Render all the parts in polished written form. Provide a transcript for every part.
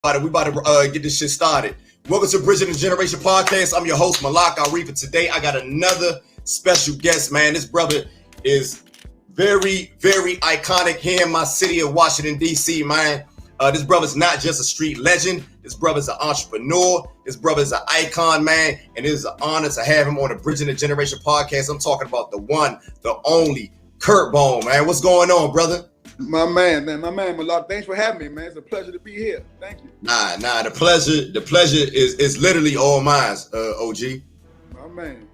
We about to get this shit started. Welcome to Bridging the Generation Podcast. I'm your host, Malak Arifa. Today, I got another special guest, man. This brother is very, very iconic here in my city of Washington, D.C., man. This brother's not just a street legend. This brother's an entrepreneur. This brother's an icon, man. And it is an honor to have him on the Bridging the Generation Podcast. I'm talking about the one, the only, Kurt Bone, man. What's going on, brother? My man, Malak. Thanks for having me, man. It's a pleasure to be here. Thank you. Nah. The pleasure is literally all mine, OG. My man.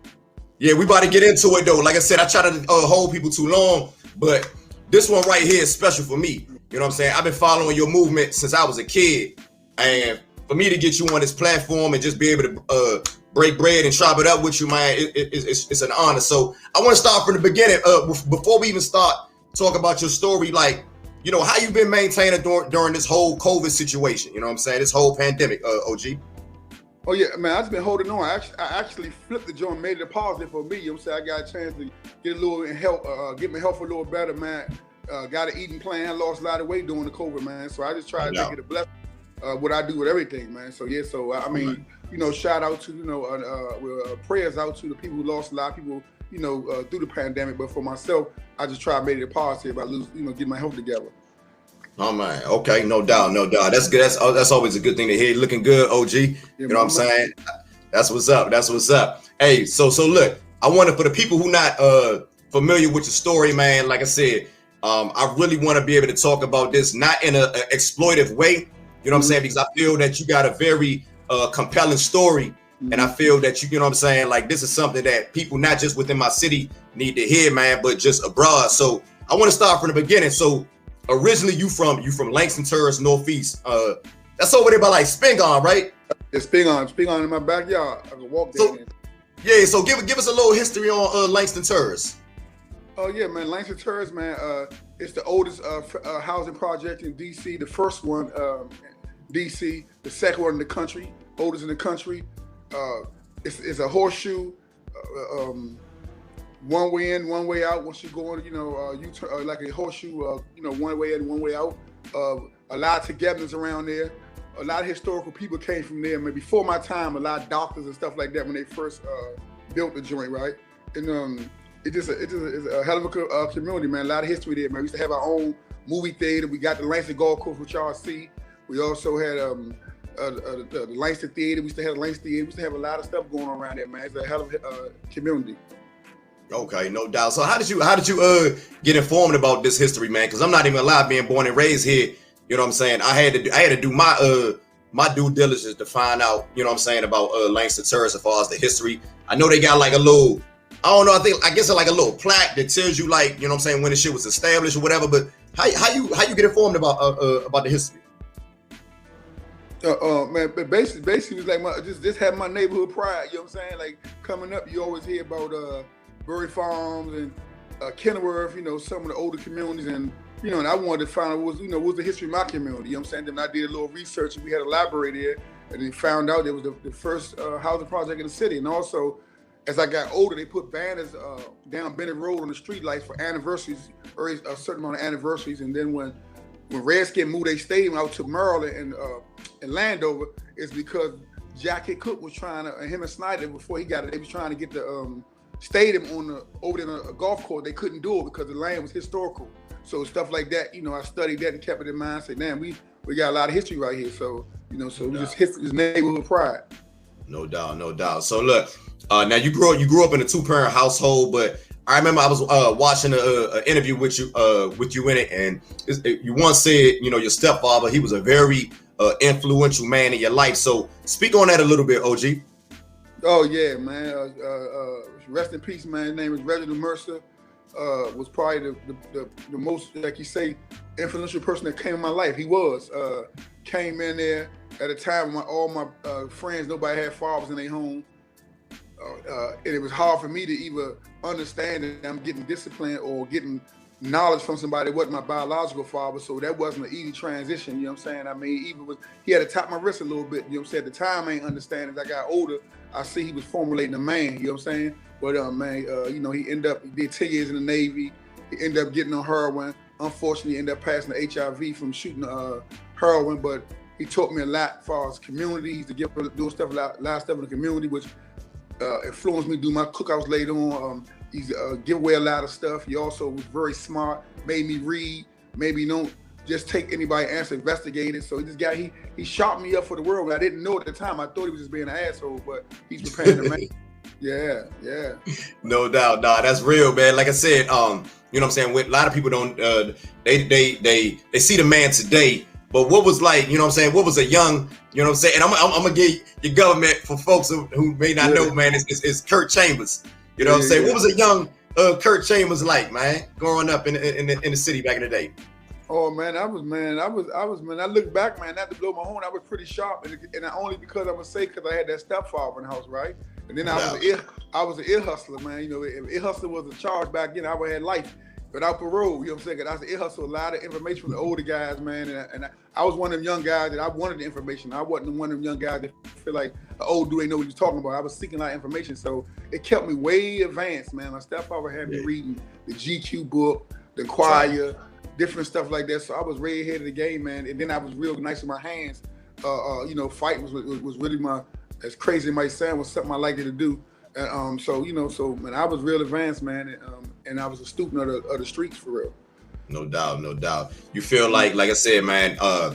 Yeah, we about to get into it though. Like I said, I try to hold people too long, but this one right here is special for me. You know what I'm saying? I've been following your movement since I was a kid, and for me to get you on this platform and just be able to break bread and chop it up with you, man, it's an honor. So I want to start from the beginning. Before we even start talk about your story, like, you know, how you been maintaining during this whole COVID situation, you know what I'm saying, this whole pandemic, OG? Oh yeah, man, I've just been holding on. I actually flipped the joint, made it a positive for me. You know what I'm saying? I got a chance to get a little help, get my health a little better, man. Got an eating plan. I lost a lot of weight during the COVID, man. So I just try to make it a blessing. What I do with everything, man. So yeah, so I mean, you know, shout out to, you know, prayers out to the people who lost a lot of people, you know, through the pandemic. But for myself, I just try to make it a positive. I lose, you know, get my health together. Oh man, okay, no doubt. That's good. That's always a good thing to hear. Looking good, OG. Yeah, you know what I'm saying? That's what's up. Hey, so look, I wanted, for the people who not familiar with your story, man. Like I said, I really want to be able to talk about this not in a exploitive way. You know what I'm saying? Because I feel that you got a very compelling story. And I feel that you know what I'm saying? Like, this is something that people, not just within my city, need to hear, man, but just abroad. So I want to start from the beginning. So originally you from Langston Terrace, Northeast. That's over there by like Spingarn, right? It's Spingarn in my backyard. I can walk there. Yeah, so give us a little history on Langston Terrace. Oh yeah, man, Langston Terrace, man. It's the oldest housing project in DC. The first one, DC. The second one in the country. Oldest in the country. It's a horseshoe, one way in, one way out. Once you go on, you know, you turn like a horseshoe, you know, one way in, one way out. A lot of togetherness around there. A lot of historical people came from there. Maybe before my time, a lot of doctors and stuff like that when they first built the joint, right? And it's a hell of a community, man. A lot of history there, man. We used to have our own movie theater. We got the Langston Golf Course, which y'all see. We also had the Langston Theater. We used to have the Langston Theater. We used to have a lot of stuff going on around there, man. It's a hell of a community. Okay, no doubt. So how did you get informed about this history, man? Because I'm not even alive, being born and raised here. You know what I'm saying? I had to do my due diligence to find out, you know what I'm saying, about Langston Terrace as far as the history. I know they got like a little, I don't know, I guess it's like a little plaque that tells you, like, you know what I'm saying, when the shit was established or whatever. But how you get informed about the history? Man, but basically it was like just had my neighborhood pride. You know what I'm saying? Like, coming up, you always hear about Bury Farms and Kenilworth, you know, some of the older communities, and you know, and I wanted to find out what was the history of my community. You know what I'm saying? Then I did a little research, and we had a library there, and then found out it was the first housing project in the city. And also, as I got older, they put banners down Bennett Road on the street lights for anniversaries, or a certain amount of anniversaries. And then when Redskin moved their stadium out to Maryland and Landover, it's because Jackie Cook was trying to, and him and Snyder, before he got it, they was trying to get the stadium over there on a golf course. They couldn't do it because the land was historical. So stuff like that, you know, I studied that and kept it in mind. Say, man, we got a lot of history right here. So, you know, so just history is neighborhood pride. No doubt. So look, now you grew up in a 2-parent household, but I remember I was watching an interview with you in it, and you once said, you know, your stepfather, he was a very influential man in your life. So speak on that a little bit, OG. Oh yeah, man. Rest in peace, man. His name is Reginald Mercer. Was probably the most, like you say, influential person that came in my life. He came in there at a time when all my friends, nobody had fathers in their home. And it was hard for me to even understand that I'm getting discipline or getting knowledge from somebody that wasn't my biological father. So that wasn't an easy transition, you know what I'm saying? I mean, he had to tap my wrist a little bit, you know what I'm saying? At the time, I ain't understand. As I got older, I see he was formulating a man, you know what I'm saying? But you know, he did 10 years in the Navy. He ended up getting on heroin. Unfortunately, ended up passing the HIV from shooting heroin. But He taught me a lot as far as community. He used to do stuff, a lot of stuff in the community, which influenced me to do my cookouts later on. He give away a lot of stuff. He also was very smart, made me read, maybe don't just take anybody's answer, investigate it. So this guy, he shot me up for the world. I didn't know at the time. I thought he was just being an asshole, but he's preparing the man. Yeah. No doubt, dog. That's real, man. Like I said, you know what I'm saying? A lot of people don't, they see the man today, but what was like, you know what I'm saying? What was a young, you know what I'm saying? And I'm gonna give your government for folks who may not know, man, it's Kurt Chambers. You know what I'm saying? What was a young Kurt Chambers like, man, growing up in the city back in the day? Oh man, I look back, man, not to blow my horn, I was pretty sharp, and only because I was safe because I had that stepfather in the house, right? And then I was an ear hustler, man. You know, if ear hustler was a charge back then, I would have had life without parole. You know what I'm saying? Cause I was an ear hustler, a lot of information from the older guys, man. And I was one of them young guys that I wanted the information. I wasn't one of them young guys that feel like the old dude ain't know what he's talking about. I was seeking a lot of information, so it kept me way advanced, man. My stepfather had me reading the GQ book, the choir, different stuff like that. So I was way ahead of the game, man. And then I was real nice with my hands. You know, fighting was really my, as crazy as it might sound, was something I liked to do. And so man, I was real advanced, man, and I was a student of the streets for real. No doubt. You feel like I said, man, you know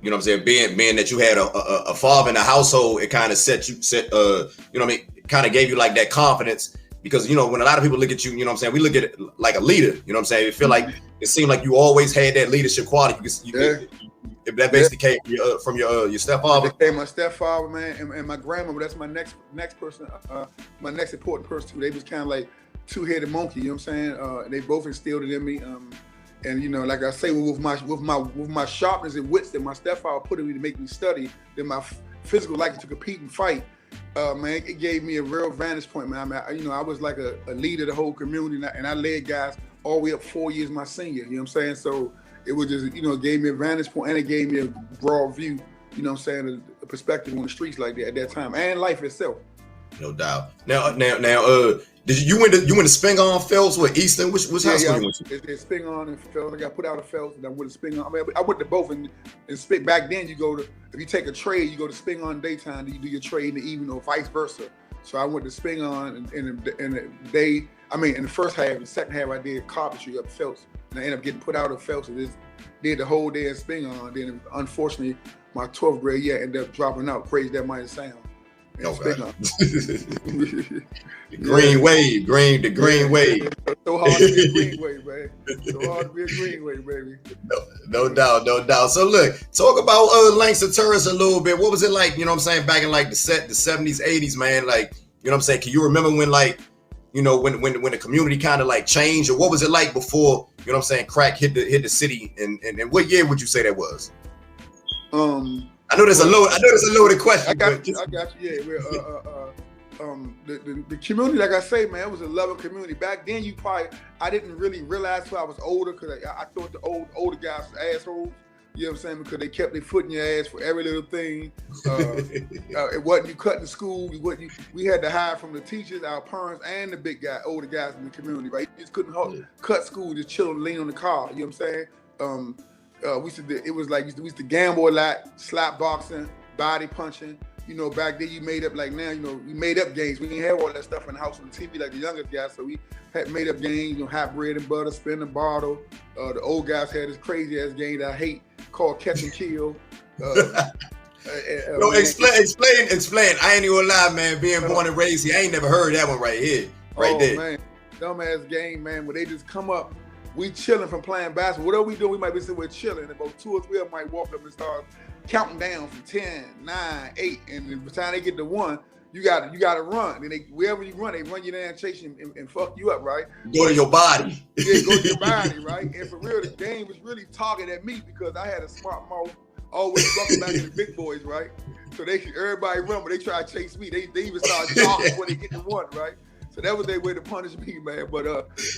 what I'm saying, being that you had a father in the household, it kind of you know what I mean, it kind of gave you like that confidence, because you know when a lot of people look at you, you know what I'm saying, we look at it like a leader, you know what I'm saying, it feel like it seemed like you always had that leadership quality. If that basically came from your stepfather. It came my stepfather, man, and my grandmother. That's my next person, my next important person too. They was kind of like two-headed monkey, you know what I'm saying? They both instilled it in me. And you know, like I say, with my sharpness and wits that my stepfather put in me to make me study, then my physical liking to compete and fight, man, it gave me a real vantage point, man. I mean, you know, I was like a leader of the whole community, and I led guys all the way up 4 years my senior, you know what I'm saying? So it was just, you know, it gave me a vantage point, and it gave me a broad view, you know what I'm saying, a perspective on the streets like that at that time, and life itself. No doubt. Now, did you went to Spingarn, Phelps, with Easton? Which high school you went to? It's Spingarn and Phelps. I got put out of Phelps, and I went to Spingarn. I mean, I went to both, and back then you go to, if you take a trade, you go to Spingarn daytime, then you do your trade in the evening, or vice versa. So I went to Spingarn in the day. I mean, in the first half, the second half I did carpentry up Phelps, and I ended up getting put out of Phelps, and just did the whole day at Spingarn. Then unfortunately, my 12th grade year ended up dropping out. Crazy that might sound. Okay. The green wave. So hard to be a green wave, man. So hard to be a green wave, baby. No doubt. So look, talk about Langston Terrace a little bit. What was it like, you know what I'm saying, back in like the 70s, 80s, man? Like, you know what I'm saying? Can you remember when, like, you know, when the community kind of like changed, or what was it like before, you know what I'm saying, crack hit the city, and what year would you say that was? I know there's a loaded question. I got you. Yeah, the community, like I say, man, it was a loving community. Back then, I didn't really realize till I was older, because I thought the older guys were assholes. You know what I'm saying? Because they kept their foot in your ass for every little thing. It wasn't you cut the school. We had to hide from the teachers, our parents, and the older guys in the community. Right? You just couldn't cut school, just chill and lean on the car. You know what I'm saying? We used to gamble a lot, slap boxing, body punching. You know, back then you made up, like now, you know, we made up games. We didn't have all that stuff in the house on the TV like the younger guys, so we had made up games, you know, hot bread and butter, spin the bottle. The old guys had this crazy ass game that I hate called Catch and Kill. No, explain. I ain't even gonna lie, man. Being born and raised here, I ain't never heard that one right here, there. Man, dumbass game, man, where they just come up. We chilling from playing basketball. Whatever we do, we might be sitting there chilling. About 2 or 3 of them might walk up and start counting down from 10, 9, 8. And by the time they get to 1, you got to run. And wherever you run, they run you down, chase you, and fuck you up, right? Go to your body. Yeah, go to your body, right? And for real, the game was really targeted at me because I had a smart mouth, always bucking back at the big boys, right? So everybody run, but they try to chase me. They even start jogging when they get to 1, right? So that was their way to punish me, man. But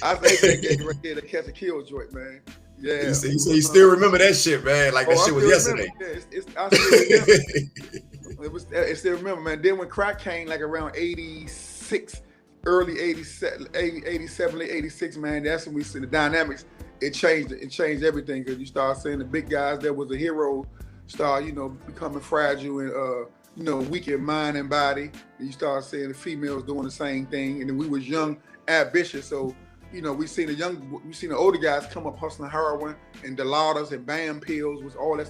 I think that game right there, the Catch and Kill joint, man. Yeah. You still remember that shit, man? Like that shit was yesterday. I still remember. I still remember, man. Then when crack came, like around 86, early 87, late 86, man, that's when we see the dynamics. It changed everything, because you start seeing the big guys that was a hero start, you know, becoming fragile and, you know, weak in mind and body. And you start seeing the females doing the same thing. And then we was young, ambitious. So, you know, we seen the older guys come up hustling heroin and Dilauders and Bam pills, was all that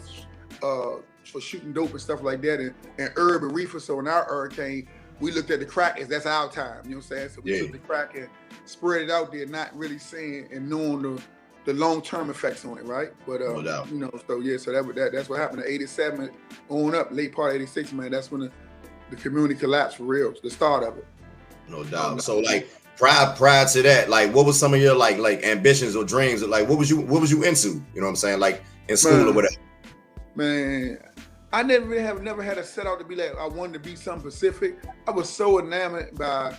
for shooting dope and stuff like that, and herb and reefer. So in our hurricane, we looked at the crack as that's our time. You know what I'm saying? So we took the crack and spread it out there, not really seeing and knowing the long-term effects on it, right? But you know, so yeah, so that's what happened in '87 on up, late part of '86, man. That's when the community collapsed for real. The start of it. No doubt. So like prior to that, like what was some of your like ambitions or dreams? Like what was you into? You know what I'm saying? Like in school or whatever. Man, I never had a set out to be like I wanted to be something specific. I was so enamored by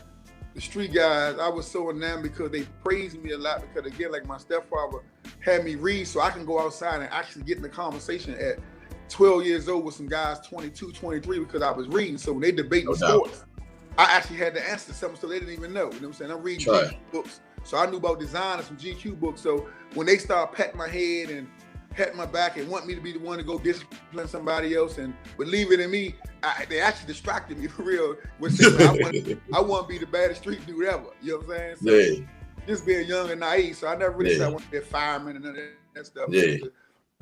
the street guys. I was so enamored because they praised me a lot, because again, like my stepfather had me read so I can go outside and actually get in the conversation at 12 years old with some guys 22, 23, because I was reading. So when they debating sports, I actually had to answer something so they didn't even know. You know what I'm saying? I'm reading GQ books. So I knew about design and some GQ books. So when they start patting my head and patting my back and want me to be the one to go discipline somebody else and believing in me, they actually distracted me for real. I want to be the baddest street dude ever. You know what I'm saying? So just being young and naive. So I never really said I wanted to be a fireman and none of that stuff. You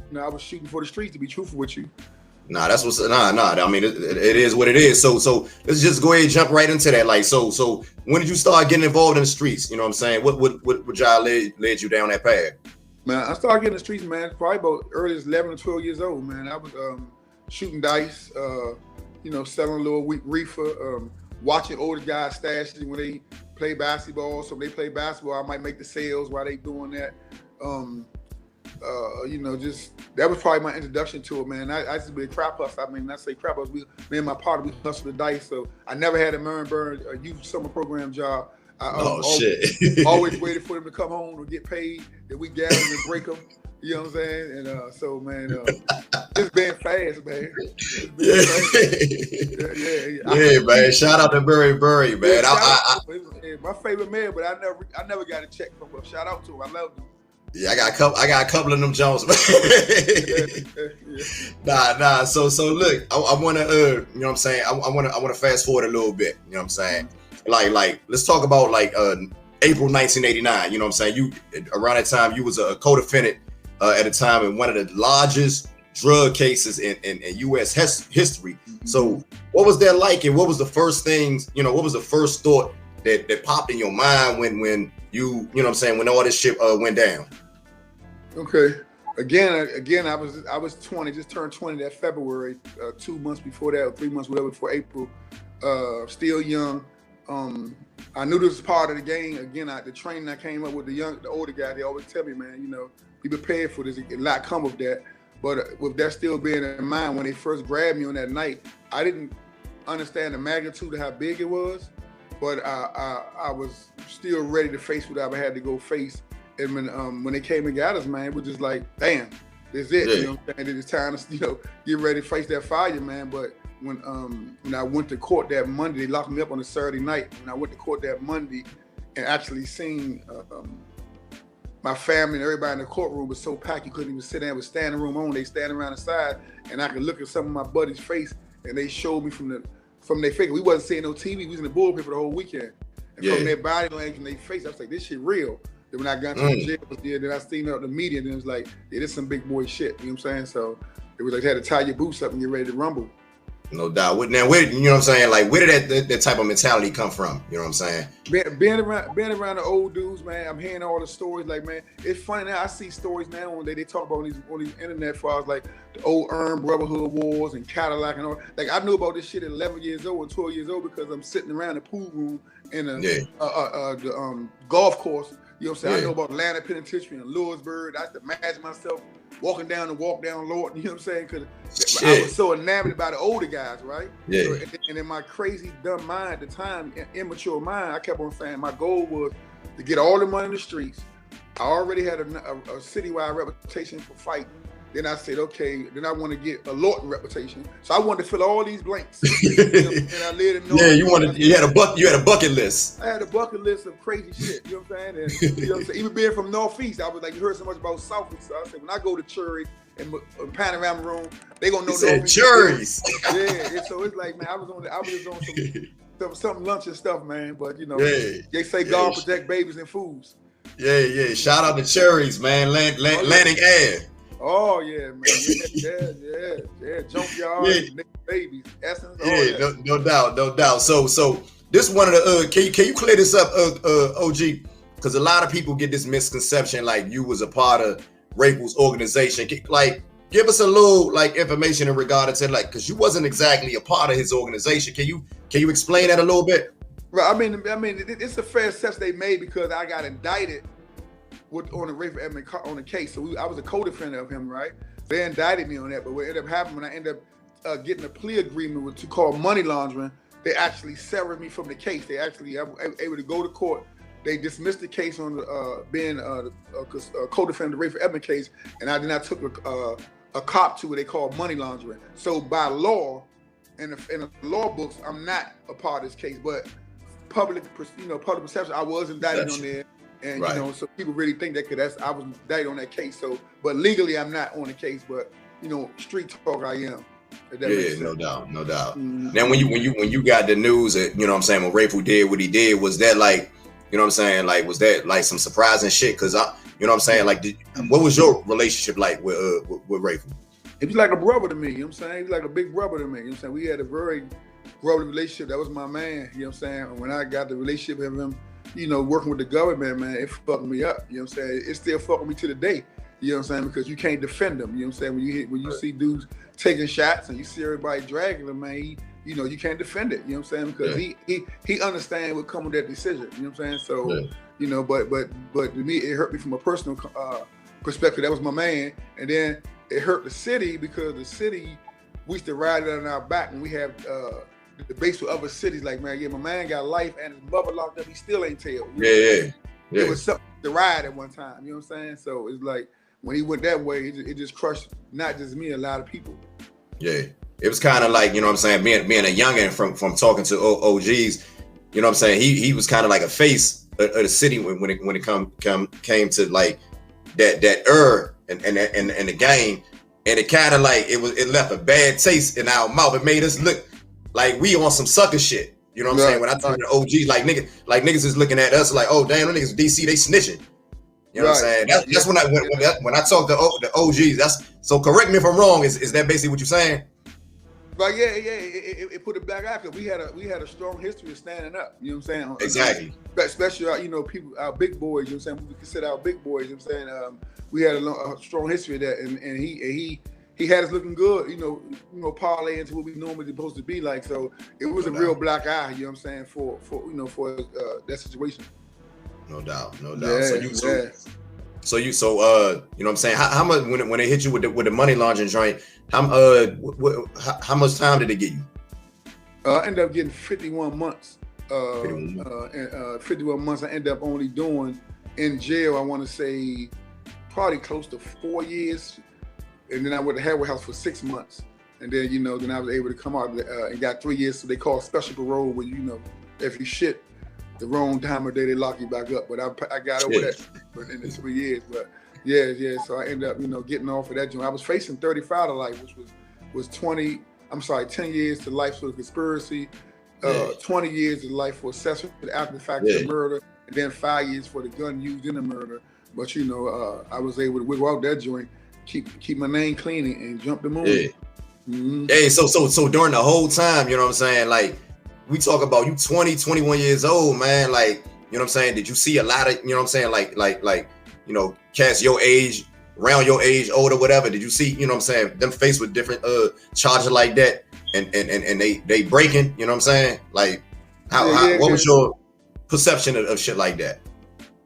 know, I was shooting for the streets, to be truthful with you. Nah, that's what's I mean, it is what it is. So let's just go ahead and jump right into that. Like, so when did you start getting involved in the streets? You know what I'm saying? What y'all led you down that path? Man, I started getting in the streets, man, probably about early as 11 or 12 years old, man. I was shooting dice, you know, selling a little reefer, watching older guys stash when they play basketball. So when they play basketball, I might make the sales while they doing that. You know, just that was probably my introduction to it, man. I used to be a crap hustler. I mean, when I say crap hustler, me and my partner, we hustled the dice. So I never had a Burn youth summer program job. Always waited for them to come home or get paid, that we gather and break them. You know what I'm saying? And so, man, just being fast, man. Man. Shout out to Burry, man. My favorite man, but I never got a check from him. Shout out to him. I love him. Yeah, I got a couple of them Jones, man. Nah. So look, I want to, you know what I'm saying? I want to fast forward a little bit. You know what I'm saying? Like let's talk about like April 1989. You know what I'm saying? You around that time you was a co-defendant at a time in one of the largest drug cases in U.S. history. So what was that like, and what was the first things? You know, what was the first thought that popped in your mind when you know what I'm saying, when all this shit went down? Okay. Again, I was 20, just turned 20 that February, 2 months before that, or 3 months, whatever, before April. Still young. I knew this was part of the game. Again, the training I came up with the older guys, they always tell me, man, you know, be prepared for this. A lot come of that. But with that still being in mind, when they first grabbed me on that night, I didn't understand the magnitude of how big it was. But I was still ready to face whatever I had to go face. And when they came and got us, man, it was just like, damn, that's it. You know what I'm saying? It's time to, you know, get ready to face that fire, man. But when I went to court that Monday, they locked me up on a Saturday night. When I went to court that Monday and actually seen my family and everybody in the courtroom was so packed you couldn't even sit down with standing room on. They standing around the side, and I could look at some of my buddies' face, and they showed me from their face. We wasn't seeing no TV. We was in the bullpen for the whole weekend. And from their body language and their face, I was like, this shit real. Then when I got to the jail, then I seen it on the media, and it was like, yeah, this some big boy shit. You know what I'm saying? So it was like, you had to tie your boots up and get ready to rumble. No doubt. Now, where, you know what I'm saying? Like, where did that type of mentality come from? You know what I'm saying? Being around the old dudes, man. I'm hearing all the stories. Like, man, it's funny now. I see stories now on they talk about on these internet files, like the old Brotherhood Wars and Cadillac and all. Like, I knew about this shit at 11 years old and 12 years old because I'm sitting around the pool room in the golf course. You know what I'm saying? I know about Atlanta Penitentiary and Lewisburg. I used to imagine myself walking down the walk down Lord. You know what I'm saying? Because I was so enamored by the older guys, right? Yeah. So, and in my crazy, dumb mind at the time, immature mind, I kept on saying my goal was to get all the money in the streets. I already had a citywide reputation for fighting. Then I said, okay, then I want to get a Lawton reputation. So I wanted to fill all these blanks. And I lived in North. Yeah, you had a bucket list. I had a bucket list of crazy shit, you know what I'm saying? And you know what I'm saying? Even being from Northeast, I was like, you heard so much about Southeast. So I said, when I go to Cherry and Panorama Room, they gonna know Northeast. Cherries. Yeah, so it's like, man, I was just on some lunch and stuff, man. But you know, they say God protect babies and fools. Yeah. Shout out to Cherries, man. Landing air. Oh yeah, man. Yeah. Junkyard, babies, essence. Yeah, no doubt. So this one of the can you clear this up, OG? Because a lot of people get this misconception like you was a part of Rayful's organization. Like, give us a little like information in regard to like, because you wasn't exactly a part of his organization. Can you explain that a little bit? Right. I mean, it's a fair assessment they made because I got indicted on the Rayful Edmond on the case. So I was a co-defendant of him, right? They indicted me on that, but what ended up happening when I ended up getting a plea agreement to call money laundering, they actually severed me from the case. They actually I was able to go to court. They dismissed the case on being a co-defendant of the Rayful Edmond case, and I took a cop to what they call money laundering. So by law, in the law books, I'm not a part of this case, but public perception, I was indicted on there. And you know, so people really think that I was indicted on that case. So, but legally, I'm not on the case. But you know, street talk, I am. Yeah, no doubt. Mm-hmm. Now, when you got the news that you know what I'm saying, when Rayful did what he did, was that like, you know what I'm saying, like was that like some surprising shit? Because you know what I'm saying, like, what was your relationship like with Rayful? He was like a brother to me. You know what I'm saying? He was like a big brother to me. You know what I'm saying? We had a very brotherly relationship. That was my man. You know what I'm saying? And when I got the relationship with him, you know, working with the government, man, it fucked me up. You know what I'm saying? It's still fucking me to the day. You know what I'm saying? Because you can't defend them. You know what I'm saying? When you see dudes taking shots and you see everybody dragging them, man, you know, you can't defend it. You know what I'm saying? Because he understands what come with that decision. You know what I'm saying? So, you know, but to me, it hurt me from a personal perspective. That was my man. And then it hurt the city because the city, we used to ride it on our back and we have the base with other cities, like, man, my man got life and his mother locked up, he still ain't tell. It was something to ride at one time, you know what I'm saying? So it's like, when he went that way, it just crushed not just me, a lot of people. Yeah, it was kind of like, you know what I'm saying, being a youngin' from talking to OGs, you know what I'm saying, he was kind of like a face of the city when it came to like that and the game, and it kind of like it left a bad taste in our mouth. It made us look like we on some sucker shit. You know what I'm saying? When I talk to OGs, like niggas is looking at us like, oh damn, them niggas DC, they snitching. You know what I'm saying? That's when I talk to the OGs. That's so. Correct me if I'm wrong. Is that basically what you're saying? Like it put a black eye because we had a strong history of standing up. You know what I'm saying? Exactly. Especially you know, people, our big boys. You know what I'm saying? We consider our big boys. You know what I'm saying? We had a strong history of that, and he had us looking good, you know, parlay into what we normally supposed to be like. So it was a real black eye, you know what I'm saying, for that situation. No doubt. Yeah, so you know what I'm saying, how much when they hit you with the money laundering joint, how much time did they get you? I ended up getting 51 months. 51 months I ended up only doing in jail, I want to say probably close to 4 years. And then I went to Halfway House for 6 months. And then, you know, then I was able to come out and got 3 years. So they call special parole where, you know, if you shit the wrong time of day, they lock you back up. But I got over that in the 3 years. But yeah. So I ended up, you know, getting off of that joint. I was facing 35 to life, which was 10 years to life for the conspiracy, 20 years to life for accessory after the fact of the murder, and then 5 years for the gun used in the murder. But, you know, I was able to wiggle out that joint. Keep my name clean and jump the moon. Yeah. Mm-hmm. Hey, so during the whole time, you know what I'm saying, like we talk about you 20, 21 years old, man, like, you know what I'm saying, did you see a lot of, you know what I'm saying, like, you know, cats your age, around your age, older, whatever, did you see, you know what I'm saying, them faced with different charges like that and they breaking, you know what I'm saying, like what was your perception of shit like that?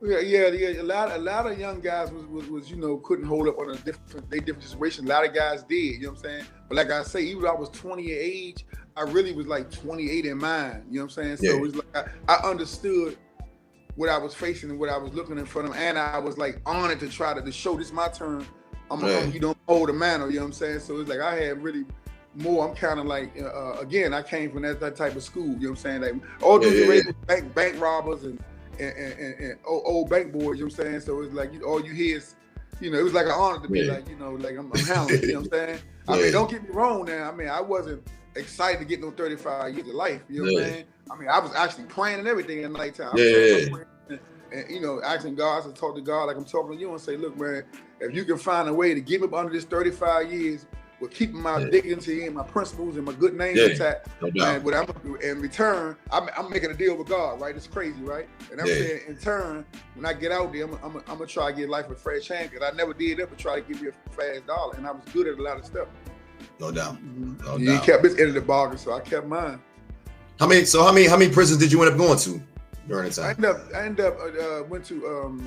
Yeah. A lot of young guys was you know, couldn't hold up on a different situation. A lot of guys did, you know what I'm saying? But like I say, even though I was 20 years age, I really was like 28 in mind, you know what I'm saying? So it was like I understood what I was facing and what I was looking in front of, and I was like on it to try to show this my turn. You don't hold the mantle, you know what I'm saying? So it's like I had really more. I'm kind of like, again, I came from that type of school, you know what I'm saying? Like all dudes raised bank robbers and old bank boys, you know what I'm saying? So it's like all you hear is, you know, it was like an honor to be like, you know, like I'm hounded, you know what I'm saying? I mean, don't get me wrong now. I mean, I wasn't excited to get no 35 years of life, you know what I'm saying? I mean, I was actually praying and everything in the nighttime. And you know, asking God to talk to God like I'm talking to you and say, look, man, if you can find a way to give up under this 35 years with keeping my dignity and my principles and my good name intact, and what I'm gonna do in return, I'm making a deal with God, right? It's crazy, right? And I'm saying in turn, when I get out there, I'm gonna try to get life a fresh chance, because I never did that, but try to give me a fast dollar, and I was good at a lot of stuff. No doubt. No He doubt. kept his end of the bargain, so I kept mine. How many prisons did you end up going to during the time? I ended up went to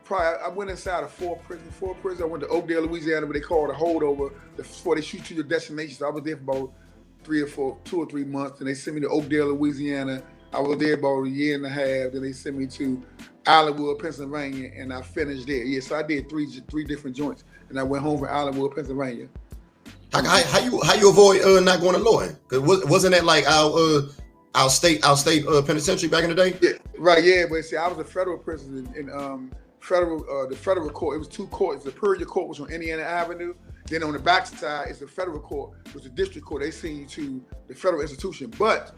probably I went inside of four prisons. I went to Oakdale, Louisiana, where they call it a holdover before they shoot you to your destination. So I was there for about 2 or 3 months, and they sent me to Oakdale, Louisiana. I was there about a year and a half. Then they sent me to Islandwood, Pennsylvania, and I finished there. Yeah, so I did three different joints, and I went home from Islandwood, Pennsylvania. How you avoid not going to Lawton? Because wasn't that like our state penitentiary back in the day? Yeah, right. Yeah, but see, I was a federal prison in the federal court. It was 2 courts. The Superior Court was on Indiana Avenue. Then on the back side is the federal court, which was the district court. They send you to the federal institution, but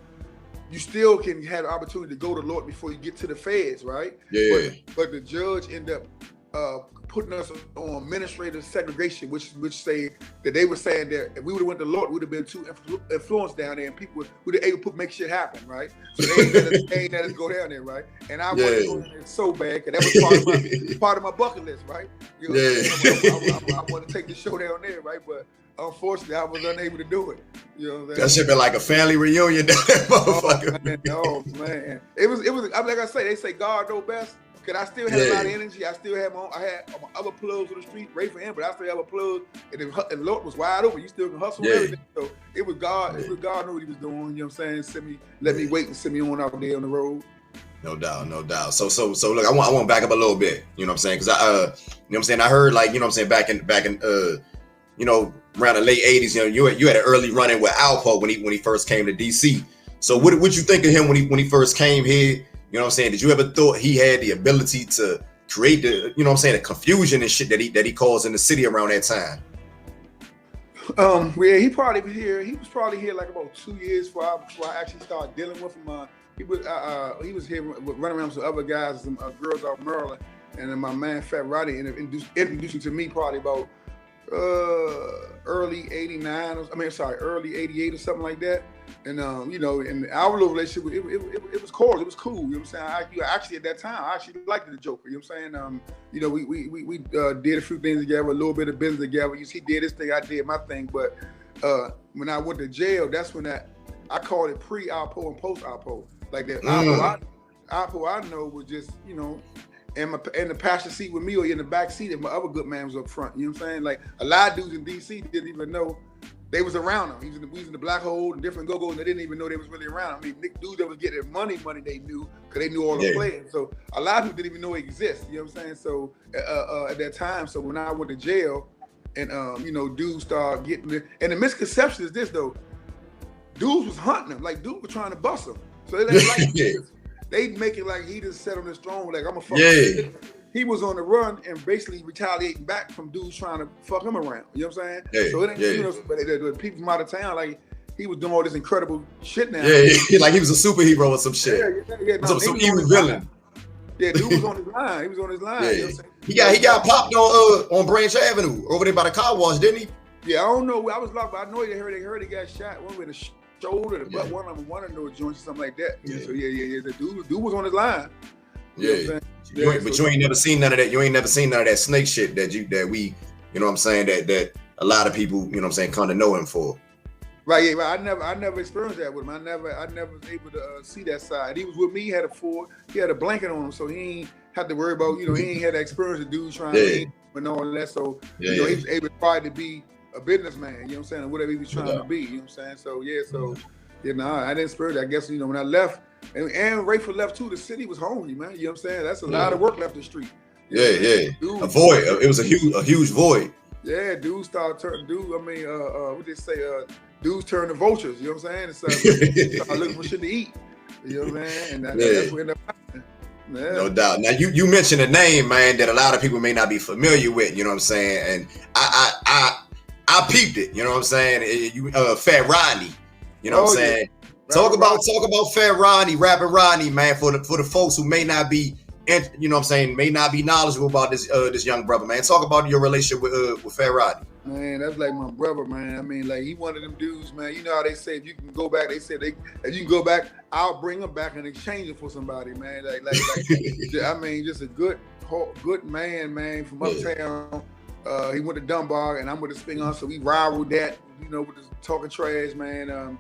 you still can have the opportunity to go to Lawton before you get to the feds, right? Yeah. But the judge ended up putting us on administrative segregation, which say that they were saying that if we would have went to Lawton, we would have been too influenced down there, and people would have able to make shit happen, right? So they ain't let us go down there, right? And I wanted to go down there so bad, because that was part of my bucket list, right? You know, I want to take the show down there, right? But unfortunately, I was unable to do it. You know, that should be like a family reunion down there, motherfucker. Oh man, it was. Like I say, they say God knows best. Cause I still had a lot of energy. I still had I had my other plugs on the street, ready for him, but I still have a plug, and Lord was wide open. You still can hustle and everything. So it was God. It was God knew what he was doing. You know what I'm saying? Let me wait and send me on out there on the road. No doubt. So look, I want to back up a little bit. You know what I'm saying? Because you know what I'm saying. I heard, like, you know what I'm saying, back in you know, around the late '80s. You know, you had an early run-in with ALPO when he first came to DC. So what you think of him when he first came here? You know what I'm saying? Did you ever thought he had the ability to create the, you know what I'm saying, the confusion and shit that he caused in the city around that time? Yeah, he probably was here. He was probably here like about 2 years before I actually started dealing with him. He was here running around with some other guys, some girls out of Maryland, and then my man Fat Rodney introduced him to me probably about early '89. Early '88 or something like that. And you know, and our little relationship, it was cool. It was cool. You know what I'm saying? Actually, at that time, I actually liked the Joker. You know what I'm saying? You know, we did a few things together, a little bit of business together. He did his thing, I did my thing. But when I went to jail, that's when I called it pre-ALPO and post-ALPO. Like that ALPO I know was just, you know, in the passenger seat with me or in the back seat if my other good man was up front. You know what I'm saying? Like a lot of dudes in DC didn't even know they was around him. We was in the black hole and different go-go's, and they didn't even know they was really around. I mean, dudes that was getting money they knew, because they knew all the players. So a lot of people didn't even know it existed. You know what I'm saying? So at that time, so when I went to jail, and you know, dudes started getting it. And the misconception is this though: dudes was hunting him, like dudes were trying to bust him. So they make it like he just sat on his throne, like I'm a fucking. He was on the run and basically retaliating back from dudes trying to fuck him around. You know what I'm saying? So it ain't, you know, but the people from out of town, like he was doing all this incredible shit now. Like he was a superhero or some shit. Some evil villain. Yeah, dude was on his line. He was on his line. You know what I'm saying? He got popped on Branch Avenue over there by the car wash, didn't he? Yeah, I don't know. I was locked, but I know they heard he got shot. One with the shoulder, the butt, one of those joints or something like that. So the dude was on his line. You know but you ain't never seen none of that. You ain't never seen none of that snake shit that we, you know what I'm saying, that a lot of people, you know what I'm saying, kind of know him for. Right, I never experienced that with him. I never was able to see that side. He was with me, he had a blanket on him, so he ain't had to worry about, you know, he ain't had that experience of dudes trying to eat and all that. So you know, he was able to probably be a businessman, you know what I'm saying, or whatever he was trying to be, you know what I'm saying? So you know, I didn't experience that. I guess, you know, when I left, and Rayford left too, the city was hungry, man. You know what I'm saying? That's a lot of work left the street. Yeah. Dude, A void. It was a huge void. Yeah, dudes started turning. What they say? Dudes turn to vultures. You know what I'm saying? And start looking for shit to eat. You know what I'm saying? And that's what ended up happening. Yeah. No doubt. Now you mentioned a name, man, that a lot of people may not be familiar with. You know what I'm saying? And I peeped it. You know what I'm saying? Fat Rodney. You know what I'm saying? Talk about Fat Rodney, Rapping Rodney, man, for the folks who may not be, you know what I'm saying, may not be knowledgeable about this young brother, man. Talk about your relationship with Fat Rodney. Man, that's like my brother, man. I mean, like, he one of them dudes, man. You know how they say if you can go back, if you can go back, I'll bring him back and exchange it for somebody, man. Like I mean, just a good man, from uptown. He went to Dunbar, and I'm with the Spingon, so we rivaled that, you know, with the talking trash, man.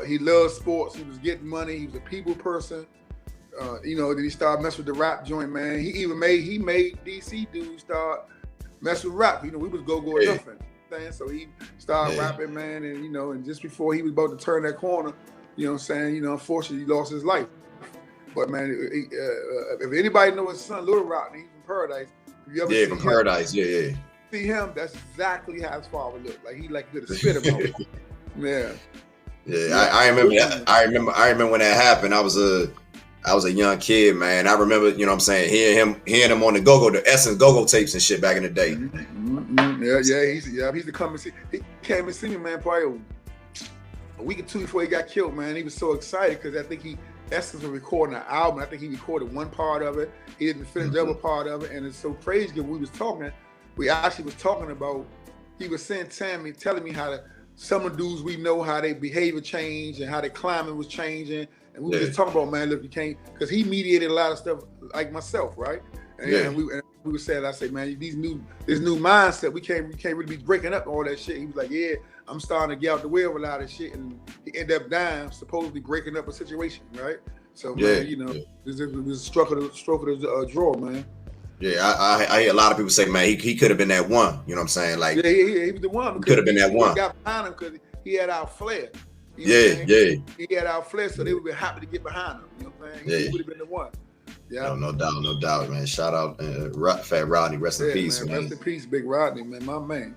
He loves sports. He was getting money. He was a people person. You know, then he started messing with the rap joint, man. He made DC dudes start mess with rap. You know, we was go or nothing. So he started rapping, man, and you know, and just before he was about to turn that corner, you know what I'm saying, you know, unfortunately he lost his life. But man, if anybody knows his son, Little Rodney, he's from Paradise. If you ever from Paradise, see him, that's exactly how his father looked. Like he could have spit him out. Yeah. I remember that. I remember when that happened. I was a young kid, man. I remember, you know what I'm saying, hearing him on the the Essence Go-Go tapes and shit back in the day. Yeah, he used to come and see. He came and see me, man, probably a week or two before he got killed, man. He was so excited because I think Essence was recording an album. I think he recorded one part of it. He didn't finish the other part of it, and it's so crazy because we was talking. We actually was talking about. He was telling me how some of the dudes we know how their behavior changed and how their climate was changing. And we were just talking about, man, look, you can't, because he mediated a lot of stuff like myself, right? And we were saying, I said, man, this new mindset, we can't really be breaking up all that shit. He was like, yeah, I'm starting to get out the way of a lot of shit, and he ended up dying, supposedly breaking up a situation, right? So man, you know, it was a stroke of the draw, man. Yeah, I hear a lot of people say, man, he could have been that one. You know what I'm saying? Like, he was the one. Could have been that one. He got behind him because he had our flair. He had our flair, so they would be happy to get behind him. You know what I'm saying? He would have been the one. Yeah. No doubt, man. Shout out Fat Rodney. Rest in peace, man. Rest in peace, Big Rodney, man. My man.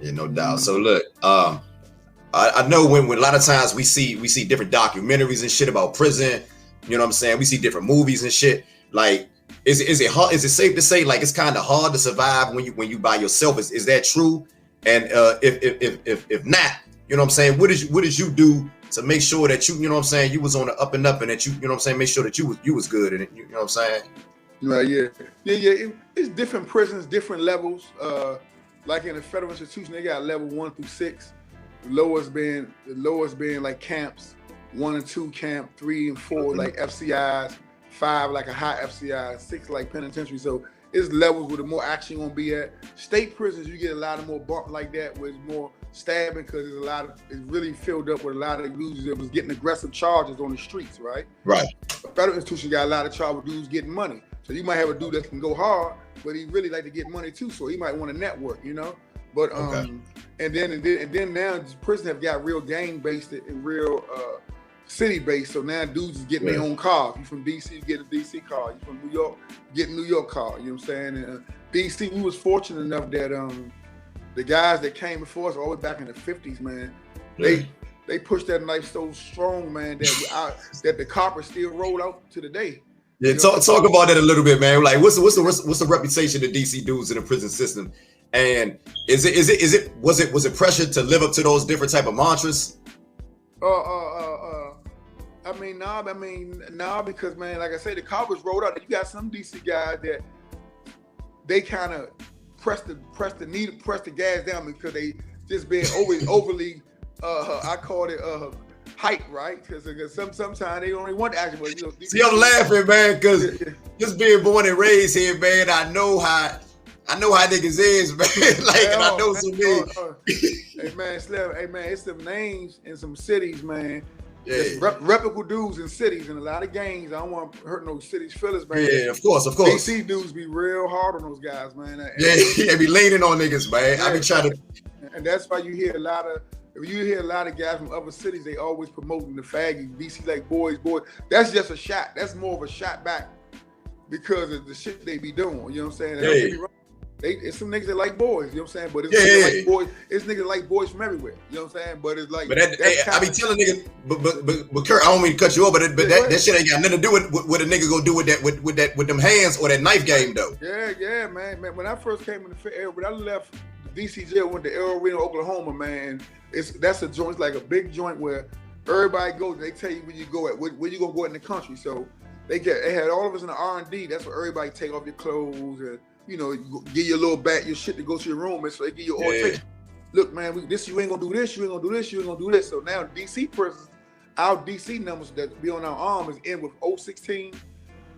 Yeah, no doubt. So look, I know when a lot of times we see different documentaries and shit about prison. You know what I'm saying? We see different movies and shit. Like, is it hard? Is it safe to say like it's kind of hard to survive when you by yourself? Is that true? And if not, you know what I'm saying, what did you do to make sure that you know what I'm saying, you was on the up and up, and that you know what I'm saying, make sure that you was good, and you know what I'm saying? Right, yeah. It's different prisons, different levels. Like in a federal institution, they got level 1 through 6. The lowest being like camps, 1 and 2 camp, 3 and 4 like FCIs, 5 like a high FCI, 6 like penitentiary. So it's levels where the more action gonna be at. State prisons, you get a lot of more bump like that, where it's more stabbing because it's really filled up with a lot of dudes that was getting aggressive charges on the streets, right? Right. A federal institution got a lot of charges with dudes getting money. So you might have a dude that can go hard, but he really like to get money too, so he might want to network, you know? But and then now prison have got real gang based and real city based. So now dudes is getting their own car. If you from DC, you get a DC car. You from New York, you get a New York car. You know what I'm saying? And DC, we was fortunate enough that the guys that came before us, all the way back in the 50s, man, they pushed that knife so strong, man, that the coppers still roll out to the day. Yeah, talk about that a little bit, man. Like, what's the reputation of DC dudes in the prison system? And was it pressure to live up to those different type of mantras? Nah, because man, like I said, the coppers rolled out. You got some DC guys that they kind of press the gas down because they just being overly I call it hype, right? Because sometimes they don't even want to action. But, you know, see, I'm laughing, man, because just being born and raised here, man, I know how niggas is, man. Like, and I know some niggas. Hey man, Slim, it's some names in some cities, man. Yeah. Reputable dudes in cities and a lot of gangs. I don't want to hurt no cities fellas, man. Yeah, of course. DC dudes be real hard on those guys, man. They be leaning on niggas, man. I be trying to, and that's why you hear a lot of guys from other cities. They always promoting the faggies. DC like boys. That's just a shot. That's more of a shot back because of the shit they be doing. You know what I'm saying? Yeah. Don't get me wrong. It's some niggas that like boys, you know what I'm saying? But it's niggas like boys. It's niggas like boys from everywhere, you know what I'm saying? But it's like, I be telling niggas, but Kurt, I don't mean to cut you off, but that shit ain't got nothing to do with what a nigga go do with that with them hands or that knife game though. Yeah, man. When I first came in the area, when I left the DC jail, went to El Reno, Oklahoma, man. That's a joint. It's like a big joint where everybody goes. They tell you where you go at, where you gonna go in the country. So they had all of us in the R&D. That's where everybody take off your clothes and, you know, you give you a little bag, your shit to go to your room, and so they give you orientation. Look, man, you ain't gonna do this, you ain't gonna do this, you ain't gonna do this. So now DC prisons, our DC numbers that be on our arm is in with 016,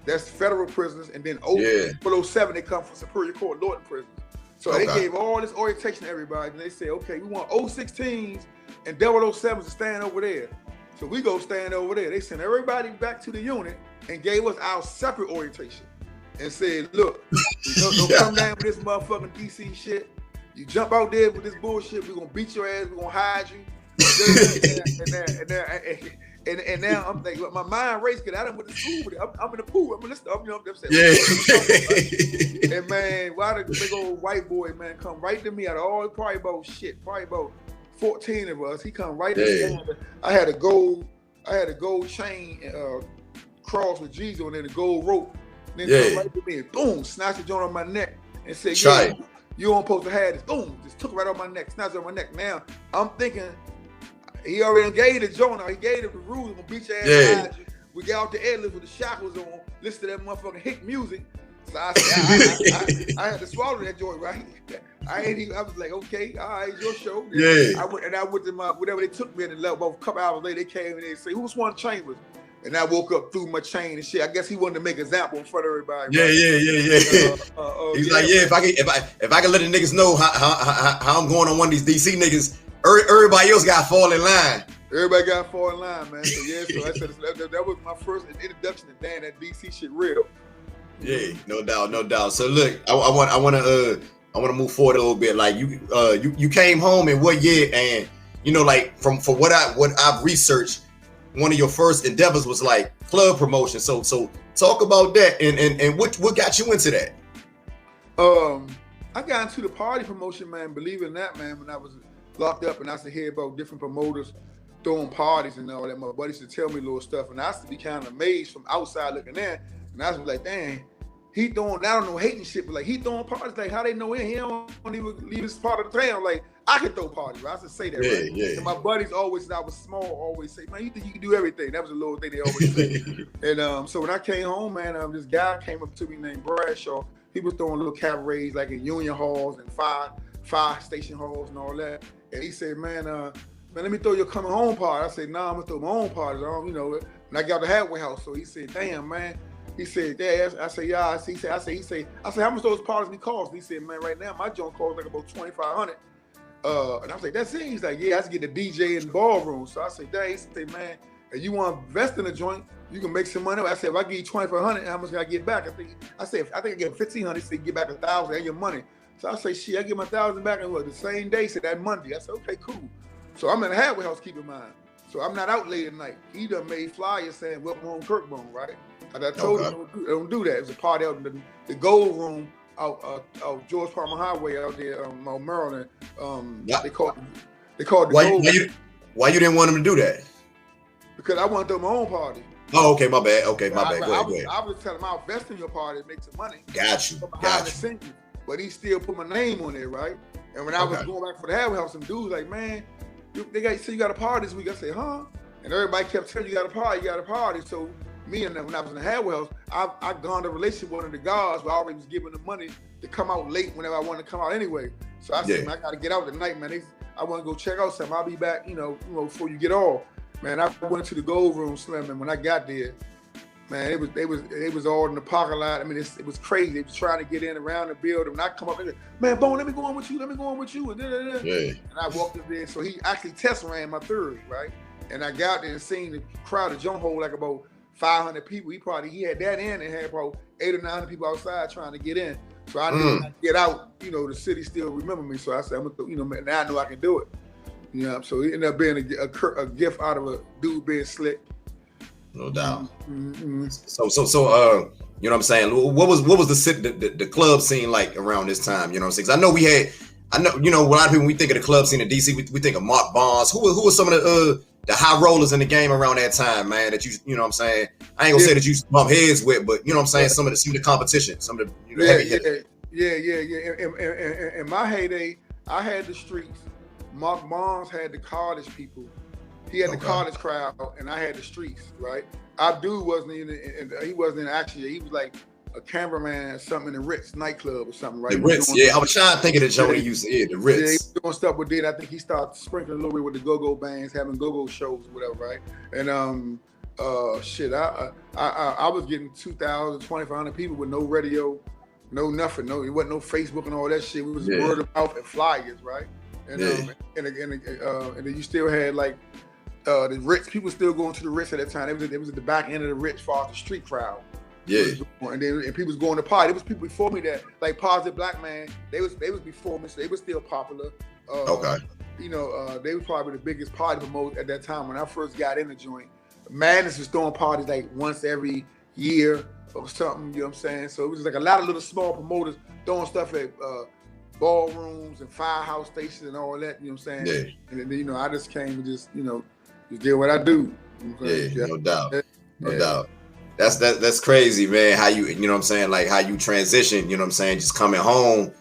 that's federal prisoners, and then 007, they come from Superior Court Lord prisons. So they gave all this orientation to everybody, and they say, okay, we want 016s and 007s to stand over there. So we go stand over there. They sent everybody back to the unit and gave us our separate orientation. And said, look, don't come down with this motherfucking DC shit. You jump out there with this bullshit, we're gonna beat your ass, we're gonna hide you. And now I'm thinking, my mind raced because I done went to school with it. I'm in the pool. I'm listening. You know what I'm saying? And man, why the big old white boy, man, come right to me out of all, probably about 14 of us. He come right to me. I had a gold chain cross with Jesus on it, a gold rope. Then come right to me and boom, snatched the joint on my neck and said, you don't supposed to have this. Boom, just took it right on my neck, snatched it on my neck. Now, I'm thinking, he already gave the joint out. He gave them the rules. We're gonna beat your ass behind you. We got out the airlift with the shackles on, listen to that motherfucking hick music. So I I had to swallow that joint, right? I was like, okay, all right, it's your show. Yeah. I went to my, whatever they took me in, and about a couple hours later, they came and they say, who's one Chambers? And I woke up through my chain and shit. I guess he wanted to make an example in front of everybody. Right? He's like, if I can let the niggas know how I'm going on one of these DC niggas, everybody else got to fall in line. Everybody got to fall in line, man. So so I said that was my first introduction to damn that DC shit real. Yeah, no doubt. So look, I want to move forward a little bit. Like you came home in what year? And you know, like from what I've researched, one of your first endeavors was like club promotion. So talk about that and what got you into that? I got into the party promotion, man. Believe it or not, man, when I was locked up and I used to hear about different promoters throwing parties and all that. My buddies used to tell me little stuff, and I used to be kind of amazed from outside looking in. And I was like, dang, he throwing, I don't know, hating shit, but like he throwing parties. Like how they know him? He don't even leave this part of the town. Like I can throw parties, right? I used to say that, right? Yeah. And my buddies always, I was small, always say, man, you think you can do everything? That was a little thing they always say. And so when I came home, man, this guy came up to me named Bradshaw. He was throwing little cabarets like in union halls and fire station halls and all that. And he said, man, let me throw your coming home party. I said, nah, I'm gonna throw my own parties. You know, when I got the halfway house. So he said, damn, man. He said, yeah. I said, yeah. He said, how much those parties be cost? He said, man, right now my joint costs like about $2,500. And I was like, that's it. He's like, yeah, I have to get the DJ in the ballroom. So I said, dang. He said, man, if you want to invest in a joint, you can make some money. I said, if I give you $2,500, how much can I get back? I think I get $1,500. He said, get back $1,000 and your money. So I say, shit, I get my $1,000 back in the same day. Said that Monday. I said, okay, cool. So I'm in the halfway house, keep in mind. So I'm not out late at night. He done made flyers saying, welcome home, Kirkbone, right? And I told him, don't do that. It was a party out in the Gold Room out George Palmer Highway out there, Maryland. They called it the Gold Room. Why you didn't want him to do that? Because I wanted to throw my own party. Oh, okay, my bad. Okay, my bad. Go ahead. I was telling him I'll invest in your party and make some money. Got you. But he still put my name on there, right? And when I was going back for the halfway house, some dudes like, man, you got a party this week. I said, huh? And everybody kept telling you got a party. So me and them, when I was in the halfway house, I gone a relationship with one of the guards where I already was giving them money to come out late whenever I wanted to come out anyway. So I said, man, I gotta get out tonight, man. I want to go check out something. I'll be back, you know, before you get off. Man, I went to the Gold Room, Slim, and when I got there, man, it was all in the parking lot. I mean, it was crazy. They was trying to get in around the building. And I come up and said, man, Bone, let me go on with you. And, and I walked up there. So he actually test ran my theory, right? And I got there and seen the crowd of jump hole like about 500 people. He had that in and had about 800 or 900 people outside trying to get in. So I knew when I get out, you know, the city still remember me. So I said, I'm gonna, you know, now I know I can do it. You know, so it ended up being a gift out of a dude being slick. No doubt. Mm-hmm. So, you know what I'm saying? What was the club scene like around this time? You know what I'm saying? 'Cause I know, you know, a lot of people, when we think of the club scene in DC, we think of Mark Barnes. Who were some of the high rollers in the game around that time, man? That you know what I'm saying? I ain't gonna say that you bump heads with, but you know what I'm saying? Some of the competition, some of the heavy hitters. Yeah. In my heyday, I had the streets. Mark Barnes had the college people. He had the college crowd, and I had the streets, right? Abdul wasn't he wasn't in actually. He was like a cameraman, something in the Ritz nightclub or something, right? The Ritz, I was trying to think of the show when he used to the Ritz. Yeah, he was doing stuff with it. I think he started sprinkling a little bit with the go-go bands, having go-go shows or whatever, right? And I was getting 2,000, 2,500 people with no radio, no nothing, it wasn't no Facebook and all that shit. We was word of mouth and flyers, right? And and then you still had like the Ritz, people still going to the Ritz at that time. It was at the back end of the Ritz, far as the street crowd. Yeah. And people was going to party. It was people before me that, like Positive Black Man, they was before me, so they was still popular. You know, they was probably the biggest party promoters at that time when I first got in the joint. Madness was throwing parties like once every year or something, you know what I'm saying? So it was like a lot of little small promoters throwing stuff at ballrooms and firehouse stations and all that, you know what I'm saying? Yeah. And then, you know, I just came and just did what I do. No doubt. No doubt. That's crazy, man. How you know what I'm saying? Like how you transition, you know what I'm saying? Just coming home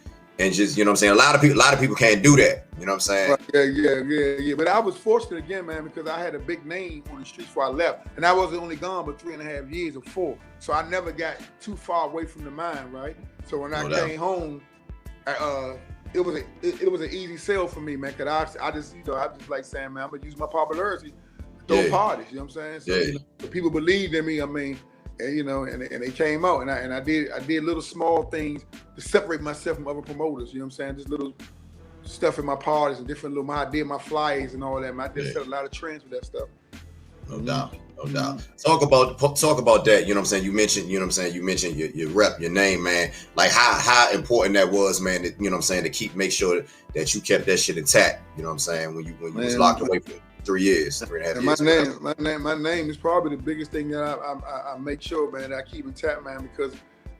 and just, you know what I'm saying? A lot of people can't do that. You know what I'm saying? Yeah. But I was fortunate again, man, because I had a big name on the streets before I left. And I wasn't only gone but 3.5 years or 4. So I never got too far away from the mine, right? So when I came home, it was an easy sell for me, man. Cause I just like saying, man, I'm gonna use my popularity to throw parties. You know what I'm saying? So people believed in me. I mean, and they came out, and I did little small things to separate myself from other promoters. You know what I'm saying? Just little stuff in my parties and different little. I did my flyers and all that. Man, I did set a lot of trends with that stuff. No doubt. Talk about that. You know what I'm saying? You mentioned, you know what I'm saying? You mentioned your rep, your name, man. Like how important that was, man. That, you know what I'm saying? To make sure that you kept that shit intact. You know what I'm saying? When you was locked away for 3 years, 3.5 years. My name is probably the biggest thing that I make sure, man, that I keep intact, man, because,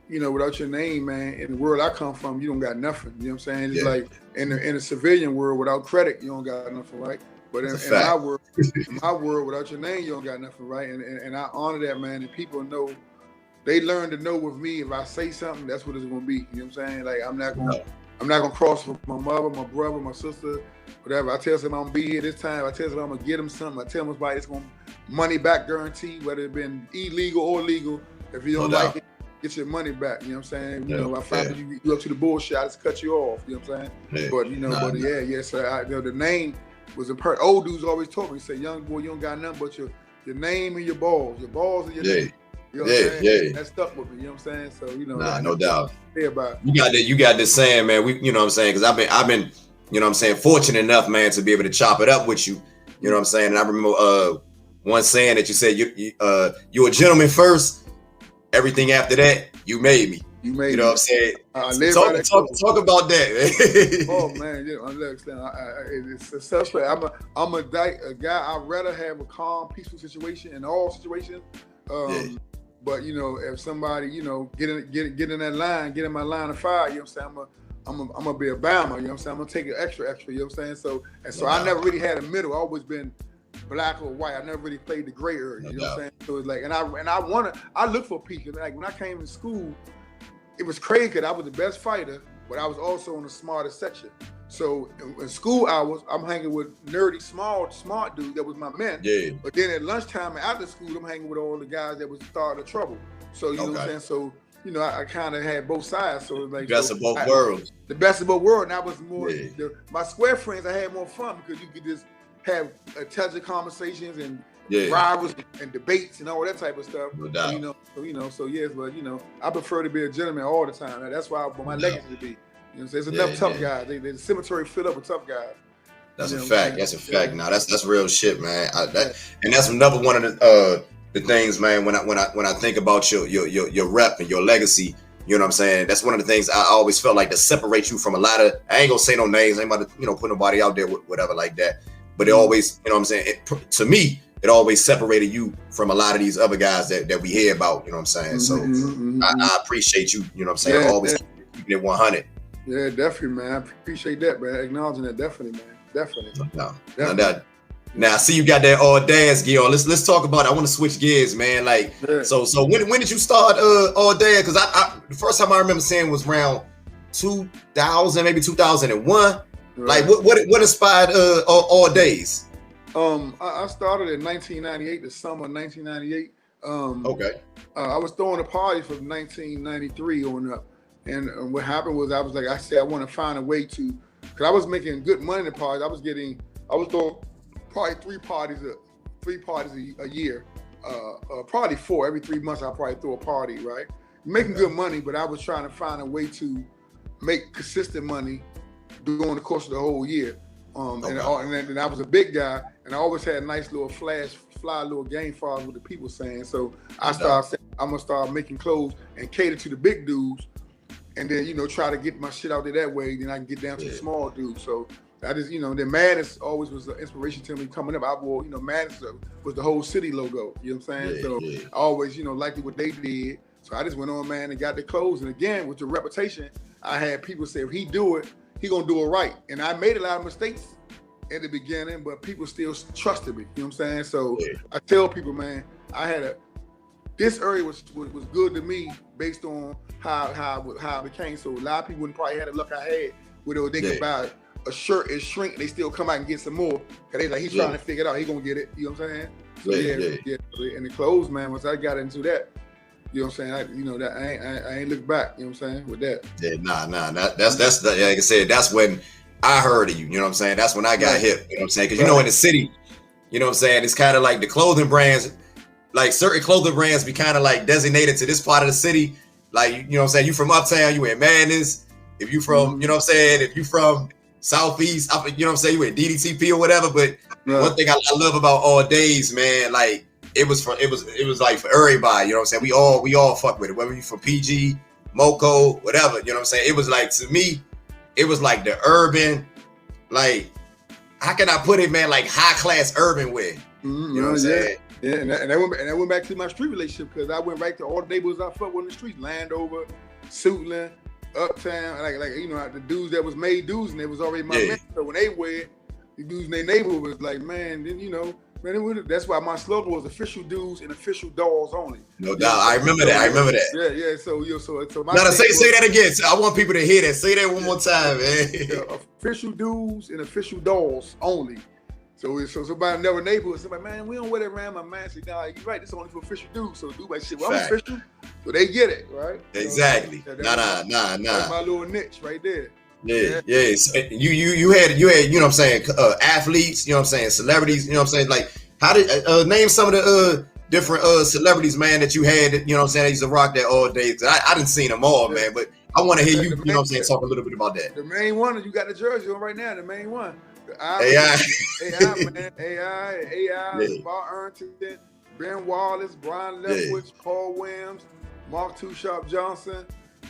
you know, without your name, man, in the world I come from, you don't got nothing. You know what I'm saying? It's like in the civilian world, without credit, you don't got nothing, right? But in my world, without your name, you don't got nothing, right? And I honor that, man. And people know, they learn to know with me, if I say something, that's what it's gonna be. You know what I'm saying? Like I'm not gonna cross with my mother, my brother, my sister, whatever. I tell somebody I'm gonna be here this time. I tell somebody I'm gonna get them something. I tell them somebody it's gonna money back guarantee, whether it's been illegal or legal. If you don't like it, get your money back. You know what I'm saying? You know, I find you up to the bullshit, I just cut you off. You know what I'm saying? But you know, so the name was a old dudes always told me, say, young boy, you don't got nothing but your name and your balls and your name. You know what I'm saying? That stuck with me, you know what I'm saying? So, you know, no doubt. About you got this saying, man, you know what I'm saying? Because I've been, you know what I'm saying, fortunate enough, man, to be able to chop it up with you. You know what I'm saying? And I remember one saying that you said, you're a gentleman first, everything after that, you made me. You know what I'm saying? Talk about that, man. Oh man, it's a suspect. I'm a guy. I'd rather have a calm, peaceful situation in all situations. But you know, if somebody, you know, get in that line, get in my line of fire, you know what I'm saying? I'm gonna be a Bama, you know what I'm saying? I'm gonna take it extra, you know what I'm saying? So I never really had a middle. I always been black or white. I never really played the gray area, you know what I'm saying? So it's like, and I look for peace. Like when I came to school, it was crazy because I was the best fighter, but I was also in the smartest section. So in school hours, I'm hanging with nerdy, smart dudes that was my men. Yeah. But then at lunchtime and after school, I'm hanging with all the guys that was starting the trouble. So you know what I'm saying? So, you know, I kind of had both sides. So it was like best of both worlds. The best of both worlds. And I was more my square friends. I had more fun because you could just have intelligent conversations and rivals and debates and all that type of stuff. No doubt. So yes, but you know, I prefer to be a gentleman all the time. That's why my legacy to be. You know, there's enough tough guys. The cemetery filled up with tough guys. That's a fact. That's a fact. Now that's real shit, man. And that's another one of the things, man. When I think about your rep and your legacy, you know what I'm saying. That's one of the things I always felt like to separate you from a lot of. I ain't gonna say no names. I ain't about to put nobody out there whatever like that. But it always, you know what I'm saying. To me, it always separated you from a lot of these other guys that we hear about, you know what I'm saying? So I appreciate you, you know what I'm saying, always keeping it 100. Yeah, definitely, man. I appreciate that, man. Acknowledging that, definitely, man. Definitely. Now, I see you got that all dance gear on. Let's talk about it. I want to switch gears, man. Like, so when did you start all dance? Because I the first time I remember seeing was around 2000, maybe 2001. Like, what inspired all days? I started in 1998, the summer of 1998. Okay. I was throwing a party from 1993 on up, and what happened was I said I want to find a way to, because I was making good money in the parties. I was throwing probably three parties a year, probably 4 every 3 months. I probably throw a party, right? Making good money, but I was trying to find a way to make consistent money during the course of the whole year. And I was a big guy, and I always had a nice little fly little game for what the people saying. So I started saying, I'm gonna start making clothes and cater to the big dudes, and then try to get my shit out there that way. Then I can get down to the small dudes. So I just then Madness always was an inspiration to me coming up. I wore Madness was the whole city logo. You know what I'm saying? So I always liked what they did. So I just went on, man, and got the clothes. And again, with the reputation, I had people say if he do it, he gonna do it right. And I made a lot of mistakes in the beginning, but people still trusted me. You know what I'm saying? So I tell people, man, this area was good to me based on how it became. So a lot of people wouldn't probably have the luck I had where they could buy a shirt and shrink, and they still come out and get some more. Cause they like, he's trying to figure it out. He gonna get it. You know what I'm saying? So And the clothes, man, once I got into that, you know what I'm saying? I ain't look back. You know what I'm saying? With that. Yeah, nah. That's like I said. That's when I heard of you. You know what I'm saying? That's when I got hip. You know what I'm saying? Because in the city, you know what I'm saying, it's kind of like the clothing brands, like certain clothing brands be kind of like designated to this part of the city. Like, you know what I'm saying? You from uptown, you in Madness. If you from, you know what I'm saying? If you from Southeast, you know what I'm saying? You in DDTP or whatever. But one thing I love about all days, man, like it was like for everybody. You know what I'm saying? We all fuck with it. Whether you from PG, Moco, whatever. You know what I'm saying? It was like, to me, it was like the urban, like, how can I put it, man? Like high class urban wear. You know what I'm saying? Yeah, and I went back to my street relationship, because I went back to all the neighborhoods I fucked with in the street: Landover, Suitland, Uptown, like the dudes that was made dudes, and they was already my men. So when they wear, the dudes in their neighborhood was like, man, then that's why my slogan was official dudes and official dolls only. No doubt. I remember that. Yeah. So my now say that again. So I want people to hear that. Say that one more time, man. Official dudes and official dolls only. So somebody in their neighborhood, somebody, man, we don't wear that around. My man said, nah, you're right, this is only for official dudes. So dude like, shit, well, I'm official. So they get it, right? Exactly. So, nah. That's my little niche right there. Yeah. So you had, you know what I'm saying, athletes, you know what I'm saying, celebrities, you know what I'm saying, like, how did name some of the different celebrities, man, that you had, you know what I'm saying, that used to rock that all day. I didn't see them all, man, but I want to hear you, you know what I'm saying, talk a little bit about that. The main one, you got the jersey on right now, the main one. AI, man, AI, Bar Arrington, Ben Wallace, Brian Leftwich, Paul Williams, Mark Too Sharp Johnson,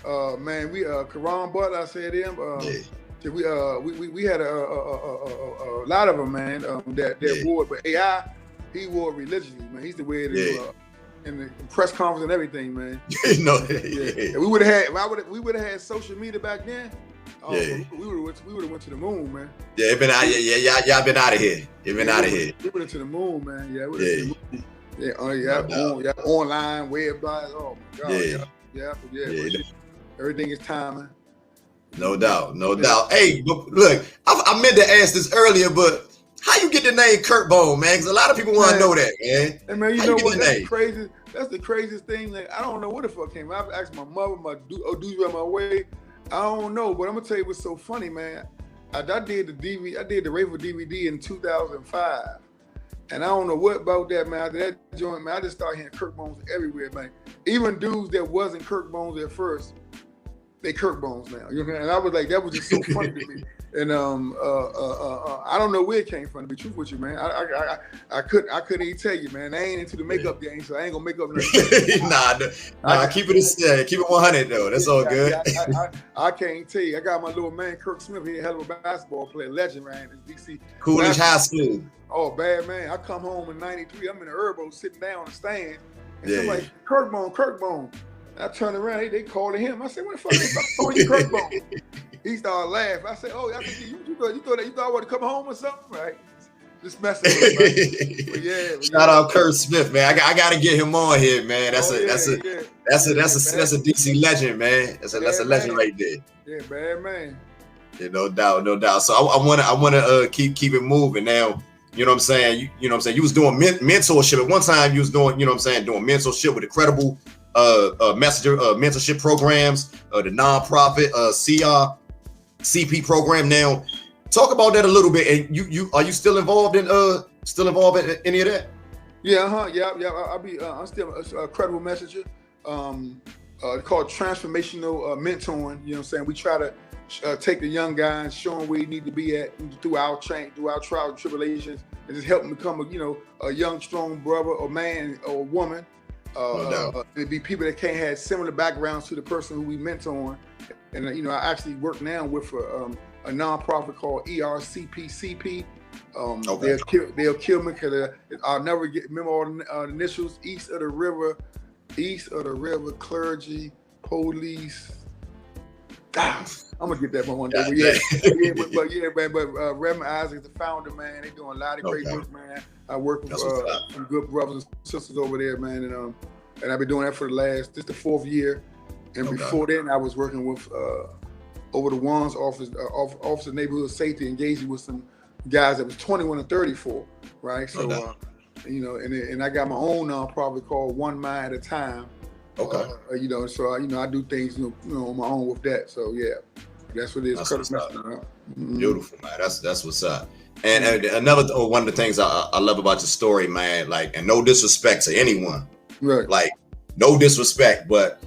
man, we Karan Butler, I said him. We had a lot of them, man, that wore, but AI, he wore religiously, man. He's the way it is in the press conference and everything, man. And we would have had social media back then. We would have went to the moon, man. Yeah, it been out. Y'all been out of here. It been out of here. We went to the moon, man. Yeah, we went to the moon. Yeah, online web guys. Oh my God. Yeah. Everything is timing. No doubt. Hey, look, I meant to ask this earlier, but how you get the name Kurt Bone, man? Because a lot of people want to know that, man. Hey, man, you know what? That's crazy. That's the craziest thing. Like, I don't know what the fuck came. I've asked my mother, dudes on my way. I don't know, but I'm gonna tell you what's so funny, man. I did the DVD. I did the Rainbow DVD in 2005, and I don't know what about that, man. After that joint, man, I just started hearing Kirk Bones everywhere, man. Even dudes that wasn't Kirk Bones at first, they Kirk Bones now. You know what I mean? And I was like, that was just so funny to me. And I don't know where it came from. To be truthful with you, man, I couldn't even tell you, man. I ain't into the makeup game, so I ain't gonna make up nothing. nah, keep it 100 though. That's all good. I can't tell you. I got my little man Kirk Smith. He a hell of a basketball player, legend, man. It's DC. Coolidge High School. Oh, bad man. I come home in '93. I'm in the Herbo sitting down on the stand, and somebody Kirkbone. I turned around. They calling him. I said, "What the fuck is calling you Kirkbone?" He started laughing. I said, "Oh, you thought I wanted to come home or something, right?" Just messing with him, right? Yeah. Shout out Kurt Smith, man. I gotta get him on here, man. That's a DC legend, man. That's a legend right there. Yeah, bad man. Yeah, no doubt. So I wanna keep it moving now. You know what I'm saying? You know what I'm saying? You was doing mentorship at one time. You was doing, you know what I'm saying, doing mentorship with incredible mentorship programs, the nonprofit CP program. Now, talk about that a little bit. And you are you still involved in any of that? Yeah, yeah. I'm still a credible messenger. Called transformational mentoring. You know what I'm saying? We try to take the young guys, show them where you need to be at through our trials and tribulations, and just help them become a young, strong brother or man or woman. It'd be people that can't have similar backgrounds to the person who we mentor. And I actually work now with a nonprofit called ERCPCP. They'll kill me because I'll never remember all the initials. East of the river, clergy, police. I'm gonna get that one day. But Reverend Isaac, the founder, man, they doing a lot of great work, man. I work with some good brothers and sisters over there, man, and I've been doing that for this the 4th year. And before then, I was working with over the Wands office of neighborhood safety, engaging with some guys that was 21 and 34, right? So, and I got my own nonprofit called One Mind at a Time. I do things, on my own with that. So yeah, that's what it is. Beautiful, man. That's what's up. And another one of the things I love about your story, man, like, and no disrespect to anyone, right? Like, no disrespect, but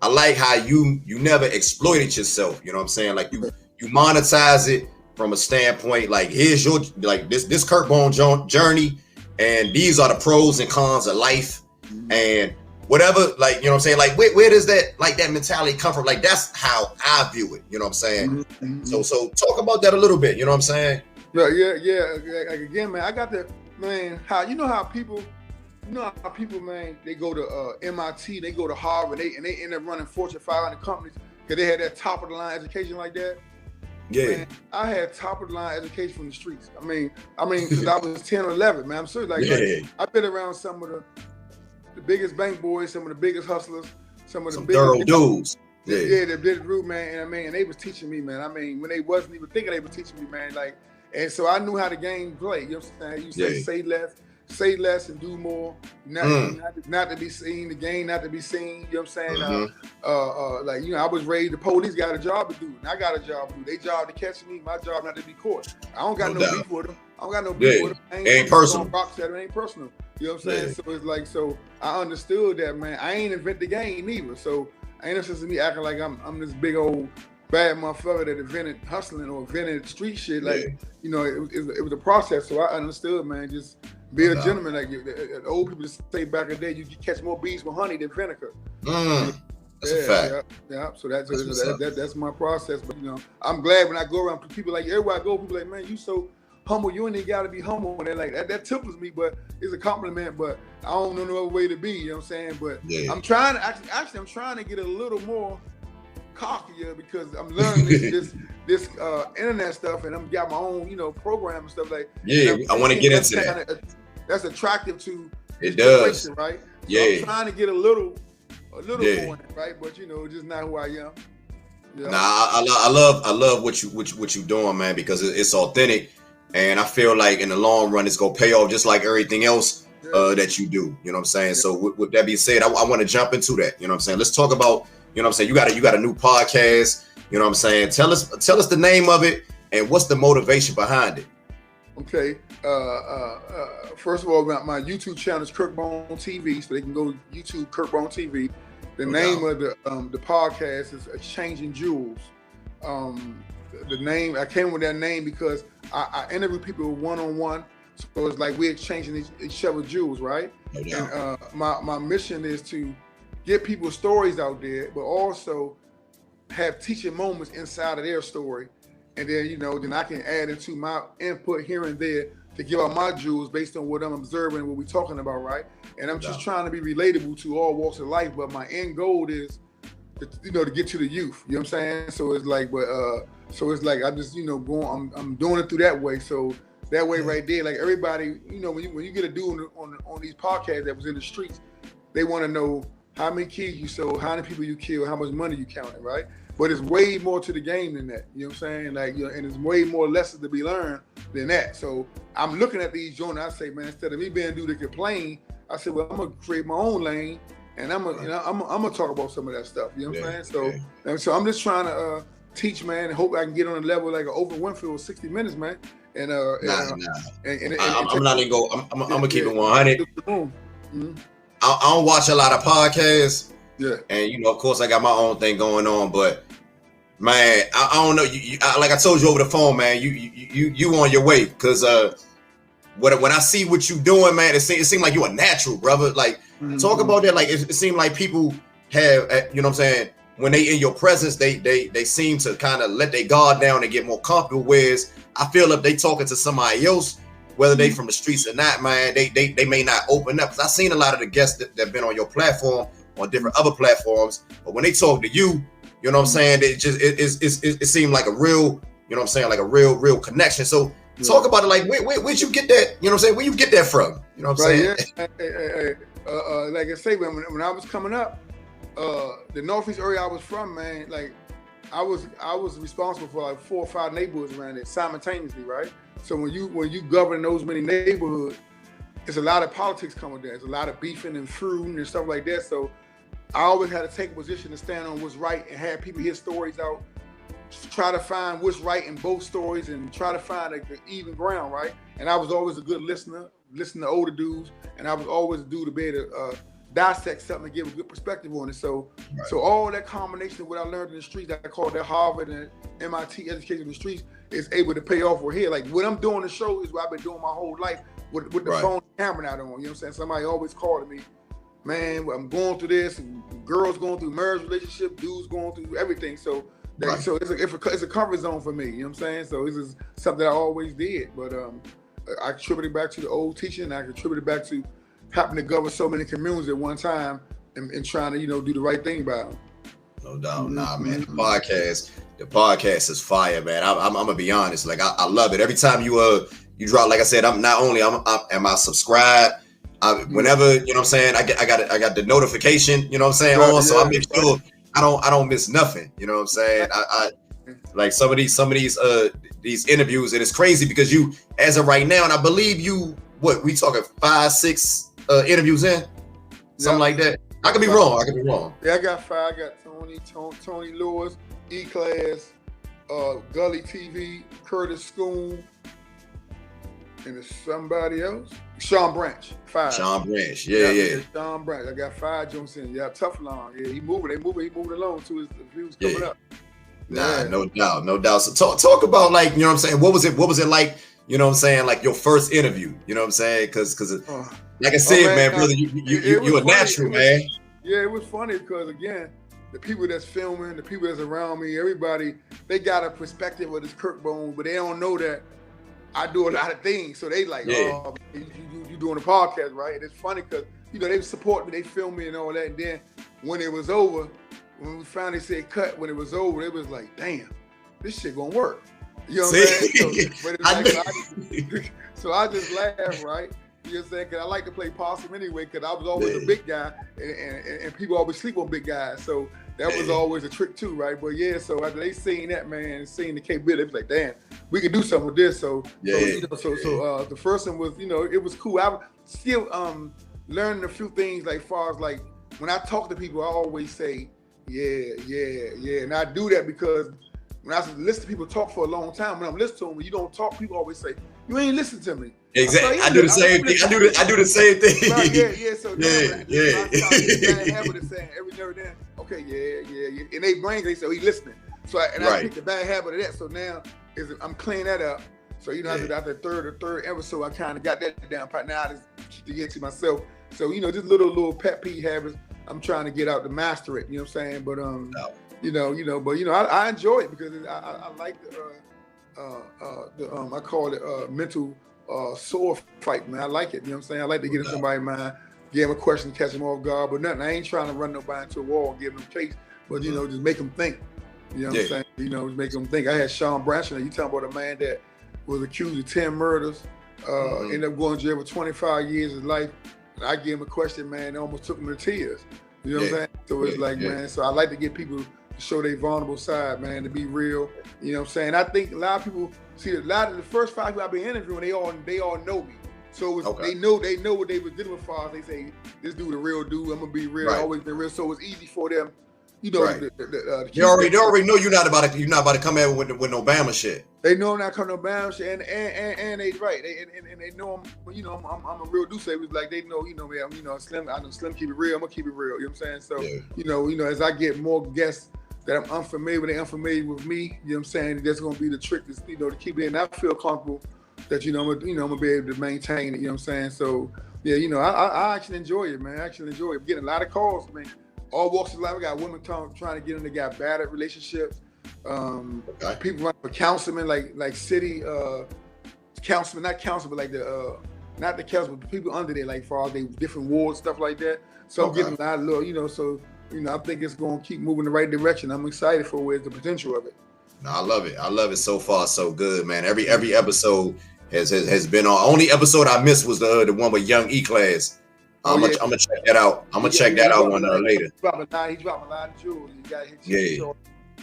I like how you never exploited yourself. You know what I'm saying? Like you monetize it from a standpoint, like, here's your, like, this Kirkbone journey, and these are the pros and cons of life, and whatever, like, you know what I'm saying? Like, where does that, like, that mentality come from? Like, that's how I view it. You know what I'm saying? Mm-hmm. So talk about that a little bit. You know what I'm saying? Yeah. Like, again, man, I got the, man, how people, man, they go to MIT, they go to Harvard, and they end up running Fortune 500 companies because they had that top of the line education like that. Yeah. Man, I had top of the line education from the streets. I mean, since I was 10 or 11, man. I'm serious. Like, I've been around some of the biggest bank boys, some of the biggest hustlers, some of the biggest thorough dudes. Yeah, the big root, man. And they was teaching me, man. I mean, when they wasn't even thinking, they was teaching me, man. Like, and so I knew how the game play. You know what I'm saying? You say less and do more. Not to be seen, the game not to be seen. You know what I'm saying? I was raised, the police got a job to do, and I got a job to do. They job to catch me, my job not to be caught. I don't got no beef with them. I don't got no beef with them. Ain't personal. It ain't personal. You know what I'm saying? So it's like, so I understood that, man. I ain't invent the game either. So I ain't interested in me acting like I'm this big old bad motherfucker that invented hustling or invented street shit. Like, it was a process. So I understood, man, just be a gentleman. Like the old people say back in the day, you catch more bees with honey than vinegar. That's a fact. Yeah. So that's my process. But I'm glad when I go around people, like everywhere I go, people like, man, you so humble. You ain't got to be humble. And like that tickles me, but it's a compliment. But I don't know no other way to be. You know what I'm saying? But I'm trying to actually I'm trying to get a little more cockier because I'm learning this internet stuff, and I'm got my own program and stuff like. Yeah, I want to get into that. That's attractive to it does, right? So I'm trying to get a little more, right? But just not who I am. Yeah. Nah, I love what you doing, man, because it's authentic, and I feel like in the long run it's gonna pay off just like everything else that you do. You know what I'm saying? Yeah. So with that being said, I want to jump into that. You know what I'm saying? Let's talk about. You know what I'm saying? You got a new podcast. You know what I'm saying? Tell us the name of it and what's the motivation behind it. Okay. First of all, my YouTube channel is Kirkbone TV, so they can go to YouTube Kirkbone TV. The name of the podcast is Exchanging Jewels. the name. I came with that name because I interview people one-on-one. So it's like we're exchanging each other's jewels, right? And my mission is to get people's stories out there, but also have teaching moments inside of their story. And then, then I can add into my input here and there to give out my jewels based on what I'm observing, what we're talking about, right? And I'm just trying to be relatable to all walks of life, but my end goal is, to get to the youth. You know what I'm saying? So it's like, I'm just, going. I'm doing it through that way. So that way, right there, like everybody, when you get a dude on these podcasts that was in the streets, they want to know how many kids you sold, how many people you killed, how much money you counted, right? But it's way more to the game than that. You know what I'm saying? Like, and there's way more lessons to be learned than that. So I'm looking at these joints. I say, man, instead of me being a dude that complain, I said, well, I'm gonna create my own lane, and I'm gonna talk about some of that stuff. You know what I'm saying? So I'm just trying to teach, man, and hope I can get on a level like an Oprah Winfrey with 60 Minutes, man. And I'm not even go. I'm gonna keep it 100. Mm-hmm. I don't watch a lot of podcasts. Yeah. And of course, I got my own thing going on, but man, I don't know. Like I told you over the phone, man, you on your way, because when I see what you doing, man, it seems like you a natural, brother. Like, talk about that. Like, it seems like people have, what I'm saying, when they in your presence, they seem to kind of let their guard down and get more comfortable. Whereas I feel if they talking to somebody else, whether they from the streets or not, man, they may not open up. Because I've seen a lot of the guests that have been on your platform, on different other platforms, but when they talk to you, you know what I'm saying, it seemed like a real, you know what I'm saying, like a real connection. So talk about it. Like, where'd you get that? You know what I'm saying? Where you get that from? You know what I'm saying? Yeah. Like I say, when I was coming up, the Northeast area I was from, man, like I was responsible for like 4 or 5 neighborhoods around there simultaneously, right? So when you govern those many neighborhoods, there's a lot of politics coming there. There's a lot of beefing and feuding and stuff like that. So I always had to take a position to stand on what's right and have people hear stories out, try to find what's right in both stories and try to find the even ground, right? And I was always a good listener, listening to older dudes, and I was always a dude to be able to dissect something and give a good perspective on it. So all that combination of what I learned in the streets, I call that Harvard and MIT education in the streets, is able to pay off over here. Like what I'm doing the show is what I've been doing my whole life with the phone and camera not on. You know what I'm saying? Somebody always calling me, man, I'm going through this, and girls going through marriage relationship, dudes going through everything. So so it's a comfort zone for me. You know what I'm saying? So this is something I always did. But I attribute it back to the old teaching, and I contribute it back to having to govern so many communities at one time and trying to, do the right thing by them. No doubt. Nah, man, the podcast is fire, man. I'm gonna be honest. Like I love it. Every time you drop, like I said, I'm not only am I subscribed. Whenever, you know what I'm saying, I got the notification, you know what I'm saying, on, so I make sure I don't miss nothing. You know what I'm saying? I like some of these interviews, and it's crazy because you, as of right now, and I believe we talking 5, 6 interviews in, something like that. I could be wrong. Yeah, I got 5. I got Tony Lewis, E-Class, Gully TV, Curtis Schoon, and there's somebody else. Sean Branch, 5. Sean Branch, yeah. Sean Branch. I got 5 jumps in. Yeah, tough long. Yeah, he moving along to his views coming up. Nah, no doubt. So talk about, like, you know what I'm saying, what was it like, you know what I'm saying, like your first interview, you know what I'm saying? Cause like I said, man, brother, you a natural, man. Yeah, it was funny because, again, the people that's filming, the people that's around me, everybody, they got a perspective of this Kirk Bone, but they don't know that I do a lot of things. So they like, oh, you doing a podcast, right? And it's funny because, they support me, they film me and all that. And then when it was over, when we finally said cut, when it was over, it was like, damn, this shit gonna work. You know what I'm saying? So I just laughed, right? You know what I'm saying? Because I like to play possum anyway, because I was always a big guy, and people always sleep on big guys. So that was always a trick too, right? But yeah, so after they seen that, man, seeing the capability, it was like, damn, we could do something with this. So the first one was, it was cool. I still learning a few things, like far as like when I talk to people, I always say, yeah. And I do that because when I listen to people talk for a long time, when I'm listening to them, when you don't talk, people always say, you ain't listening to me. Exactly. I do the same thing. I do the same thing. Right, yeah. So I habit of saying every now and then, okay, yeah. And they brain, they say, he listening. So I picked the bad habit of that. So now I'm cleaning that up. So after the third episode, I kind of got that down. Now I just keep the to myself. So just little pet peeve habits. I'm trying to get out to master it. You know what I'm saying? But I enjoy it because I like I call it mental sword fight, man. I like it. You know what I'm saying? I like to get in somebody's mind, give them a question, catch them off guard, but nothing. I ain't trying to run nobody into a wall, give them a chase, but just make them think. You know what I'm saying? Just make them think. I had Sean Branson. You talking about a man that was accused of 10 murders, ended up going to jail for 25 years of life. And I gave him a question, man, it almost took him to tears. You know what I'm saying? So it's man, so I like to get people to show their vulnerable side, man, to be real. You know what I'm saying? I think a lot of people see the first 5 people I've been interviewing, they all know me. So they know what they were dealing with. They say, this dude a real dude. I'm gonna be real. I've always been real. So it's easy for them. They already know you're not about to come in with no Bama shit. They know I'm not coming no Bama shit, and they right. They know I'm a real dude. So it was like they know Slim. I know Slim keep it real. I'm gonna keep it real. You know what I'm saying? So as I get more guests that I'm unfamiliar with, they unfamiliar with me. You know what I'm saying? That's gonna be the trick to keep it in. I feel comfortable that I'm gonna be able to maintain it. You know what I'm saying? So I actually enjoy it, man. I actually enjoy it. I'm getting a lot of calls, man. All walks of life. We got women trying to get in. They got bad at relationships. People running for councilmen, like city councilmen, not councilmen, but like not the councilmen, but people under there, like for all they different wards, stuff like that. So I'm getting a lot of little, so I think it's going to keep moving in the right direction. I'm excited for where's the potential of it. No, I love it. I love it so far, so good, man. Every episode has been on. Only episode I missed was the one with Young E-Class. I'm gonna check that out. I'm gonna check that out one later. He dropped a lot of jewels. You got hit.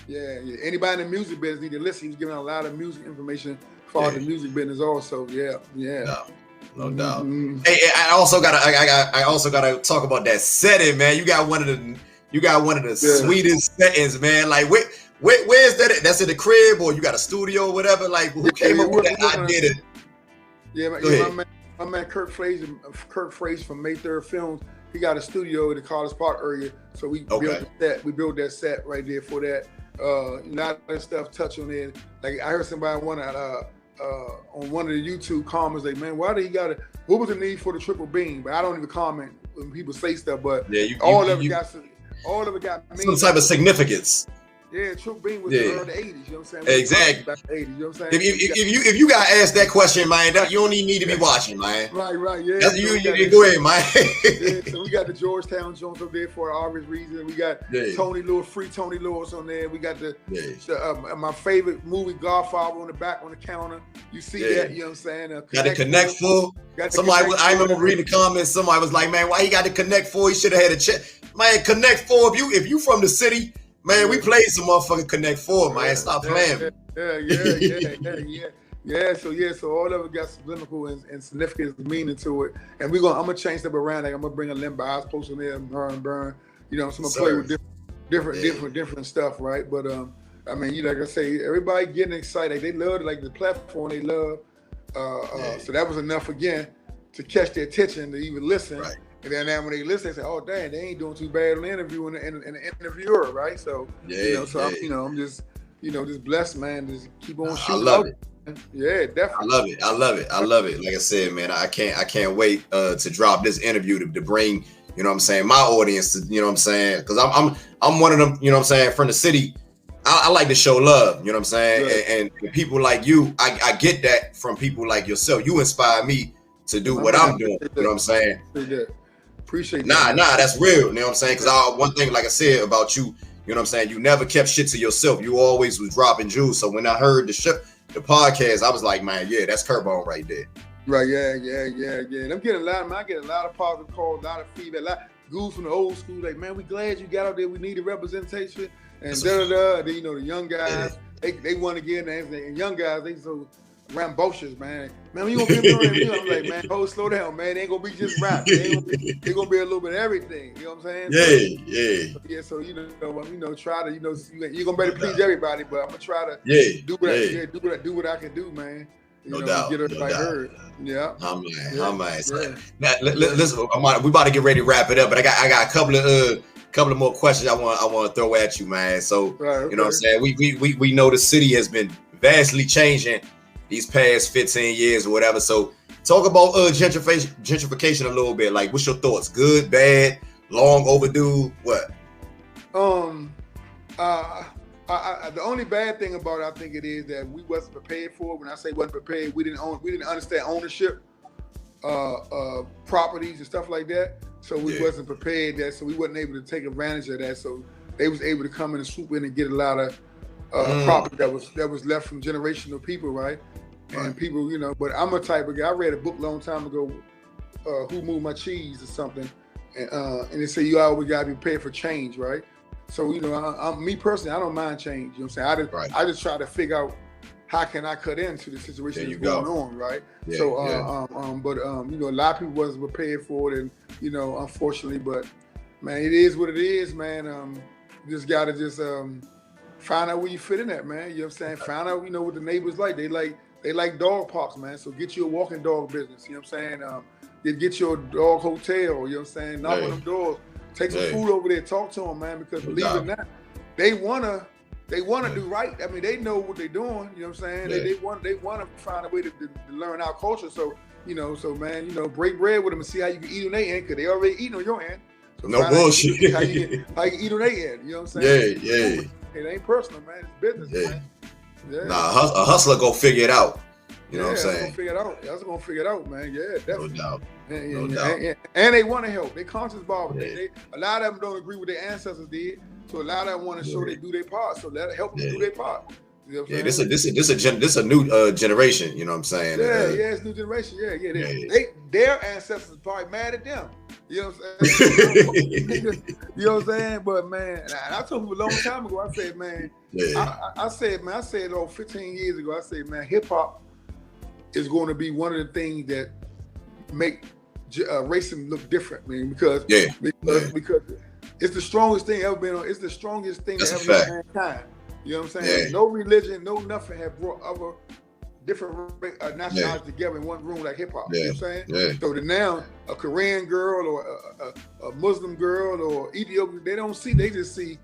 Yeah. Anybody in the music business need to listen. He was giving a lot of music information for the music business also. No doubt. Hey, I also gotta talk about that setting, man. You got one of the sweetest settings, man. Like where's that? That's in the crib, or you got a studio or whatever. Like who came up with that idea? My man Kirk Fraser from May 3rd Films, he got a studio in the College Park area. So we built that set right there for that. A lot of stuff touch on it. Like I heard somebody on one of the YouTube comments, like, man, why did he got it? What was the need for the triple beam? But I don't even comment when people say stuff, but all of it got some type of significance. Yeah, Triple Beam was the early 80s, you know what I'm saying? Exactly. Back in the 80s, you know what I'm saying? If you got asked that question, man, you don't even need to be watching, man. Right, yeah. You go ahead, man. So we got the Georgetown Jones up there for an obvious reason. We got Tony Lewis, free Tony Lewis on there. We got my favorite movie, Godfather, on the back on the counter. You see that, you know what I'm saying? Got the Connect Four. I remember reading the comments. Somebody was like, man, why he got the Connect Four? He should have had a check. Man, Connect Four. If you from the city, man, we played some motherfucking Connect Four, man. Stop playing. Yeah. So all of it got subliminal and significant meaning to it. And I'm gonna change stuff around. Like I'm gonna bring a Limb Eyes post in there and burn. So I'm gonna play with different stuff, right? But I mean, like I say, everybody getting excited. Like, they love like the platform. They love. So that was enough again to catch their attention to even listen. Right. And then when they listen, they say, "Oh, dang, they ain't doing too bad on the interview and the interviewer, right?" So, I'm just, just blessed, man. Just keep on shooting. I love it. Yeah, definitely. I love it. Like I said, man, I can't wait to drop this interview to bring, my audience to, because I'm one of them, from the city. I like to show love, and people like you, I get that from people like yourself. You inspire me to do what I'm doing. You know what I'm saying? Appreciate that. Nah, that's real. You know what I'm saying? Because one thing, like I said about you, you know what I'm saying? You never kept shit to yourself. You always was dropping jewels. So when I heard the podcast, I was like, man, yeah, that's Kerbone right there. Right, yeah. And I'm getting I get a lot of positive calls, a lot of feedback, a lot of goons from the old school, like, man, we glad you got out there. We needed representation. And Then, the young guys, they want to get in there. And young guys, they so rambunctious, man. Man, when you gonna get me? I'm like, man, slow down, man. They ain't gonna be just rap. They gonna be a little bit of everything. You know what I'm saying? Yeah. So try to, you're gonna better please everybody, but I'm gonna try to do what I can do, man. No doubt. Get everybody heard. Yeah. I'm man. Now, listen, we about to get ready to wrap it up, but I got a couple of couple of more questions I want to throw at you, man. So Right, you know what I'm saying? We know the city has been vastly changing these past 15 years or whatever. So talk about gentrification a little bit. Like, what's your thoughts? Good, bad, long overdue? What? The only bad thing about it, I think it is that we wasn't prepared for it. When I say wasn't prepared, we didn't understand ownership, properties and stuff like that. So we wasn't prepared that, so we wasn't able to take advantage of that. So they was able to come in and swoop in and get a lot of property that was left from generational people, right? And people, you know. But I'm a type of guy. I read a book a long time ago, "Who Moved My Cheese" or something, and it said you always gotta be prepared for change, right? So, you know, me personally, I don't mind change. You know what I'm saying? I just try to figure out how can I cut into the situation that's going on, right? Yeah, so, you know, a lot of people wasn't prepared for it, and, you know, unfortunately, but, man, it is what it is, man. You just got to find out where you fit in at, man. You know what I'm saying? Find out, you know, what the neighbors like. They like dog parks, man. So get you a walking dog business, you know what I'm saying? Get you a dog hotel, you know what I'm saying? Knock on them doors. Take some food over there, talk to them, man, because believe it or not, they wanna do right. I mean, they know what they're doing, you know what I'm saying? They wanna find a way to learn our culture. So, you know, man, you know, break bread with them and see how you can eat on their end, because they already eating on your end. So no bullshit. How you can eat on their end, you know what I'm saying? Yeah. It ain't personal, man. It's business, man. Yeah. Nah, a hustler go figure it out. You know what I'm saying? Gonna figure it out. That's gonna figure it out, man. Yeah, definitely. No doubt. No doubt. And they want to help. They conscious about it. A lot of them don't agree with their ancestors did. So a lot of them want to show they do their part. So let help them do their part. You know what I'm saying? This a new generation. You know what I'm saying? It's new generation. Their ancestors probably mad at them. You know what I'm saying? You know what I'm saying? But man, I told people a long time ago. I said, man, I said 15 years ago. I said, man, hip hop is going to be one of the things that make racism look different, man, because it's the strongest thing ever been on. It's the strongest thing that ever been on mankind. You know what I'm saying? No religion, no nothing have brought other different nationalities together in one room like hip hop. You know what I'm saying? So that now a Korean girl or a Muslim girl or Ethiopian, they just see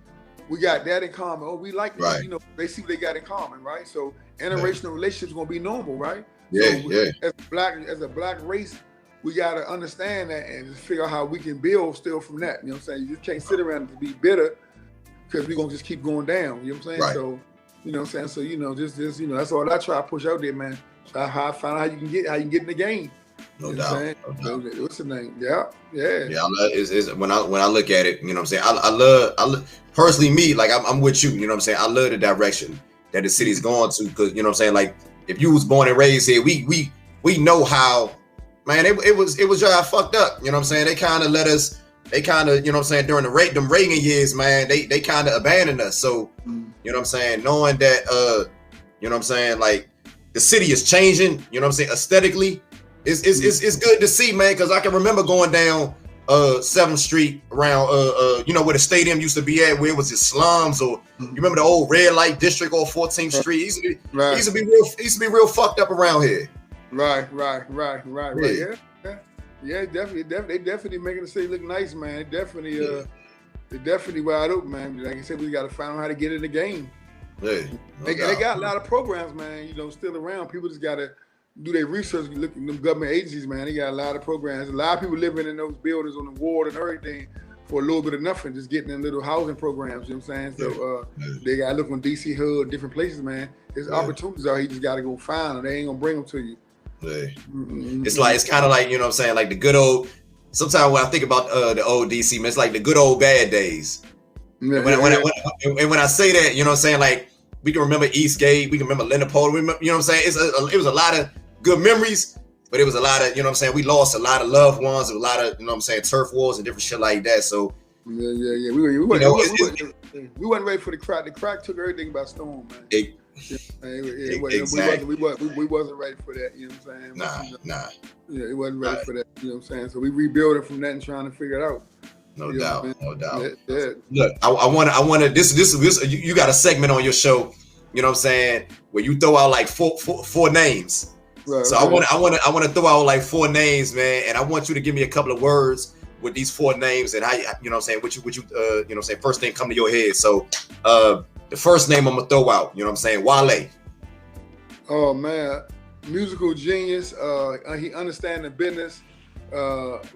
we got that in common. Oh, we like it. You know, they see what they got in common, right? So interracial relationships gonna be normal, right? As a black race, we gotta understand that and just figure out how we can build still from that. You know what I'm saying? You just can't sit around and be bitter because we're gonna just keep going down. You know what I'm saying? So, you know what I'm saying? So, you know, just you know, that's all I try to push out there, man. Try to find out how you can get in the game. No doubt. What's the name? When I look at it, you know what I'm saying? I love personally me, like I'm with you, you know what I'm saying? I love the direction that the city's going to, because you know what I'm saying, like if you was born and raised here, we know how, man, it was just fucked up. You know what I'm saying? They kind of let us, you know what I'm saying, during them Reagan years, man, they kind of abandoned us. So, you know what I'm saying, knowing that you know what I'm saying, like the city is changing, you know what I'm saying, aesthetically, it's good to see, man, because I can remember going down 7th Street around you know where the stadium used to be at, where it was the slums, or you remember the old red light district or 14th Street. It used to be real fucked up around here. Right. Yeah, definitely. They definitely making the city look nice, man. They definitely wide open, man. Like I said, we got to find out how to get in the game. They got a lot of programs, man. You know, still around. People just got to do their research. Look at them government agencies, man. They got a lot of programs. A lot of people living in those buildings on the ward and everything for a little bit of nothing, just getting in little housing programs. You know what I'm saying? So they got to look on DC Hood, different places, man. There's opportunities out here. You just got to go find them. They ain't gonna bring them to you. It's kind of like, you know what I'm saying, like the good old, sometimes when I think about the old DC, man, it's like the good old bad days. When I say that, you know what I'm saying, like we can remember Eastgate, we can remember Leopold, you know what I'm saying, it was a lot of good memories, but it was a lot of, you know what I'm saying, we lost a lot of loved ones, a lot of, you know what I'm saying, turf wars and different shit like that. So we wasn't ready for the crack. The crack took everything by storm, man. Exactly. We wasn't ready for that, you know what I'm saying? Nah. Yeah, it wasn't ready for that, you know what I'm saying? So we rebuilding from that and trying to figure it out. No doubt. Yeah. Look, I want to. This. You got a segment on your show, you know what I'm saying, where you throw out like four names. Right, so I want to throw out like 4 names, man, and I want you to give me a couple of words with these 4 names and how you know what I'm saying, what you you know what I'm saying, first thing come to your head. So the first name I'm gonna throw out, you know what I'm saying, Wale. Oh man, musical genius. He understands the business.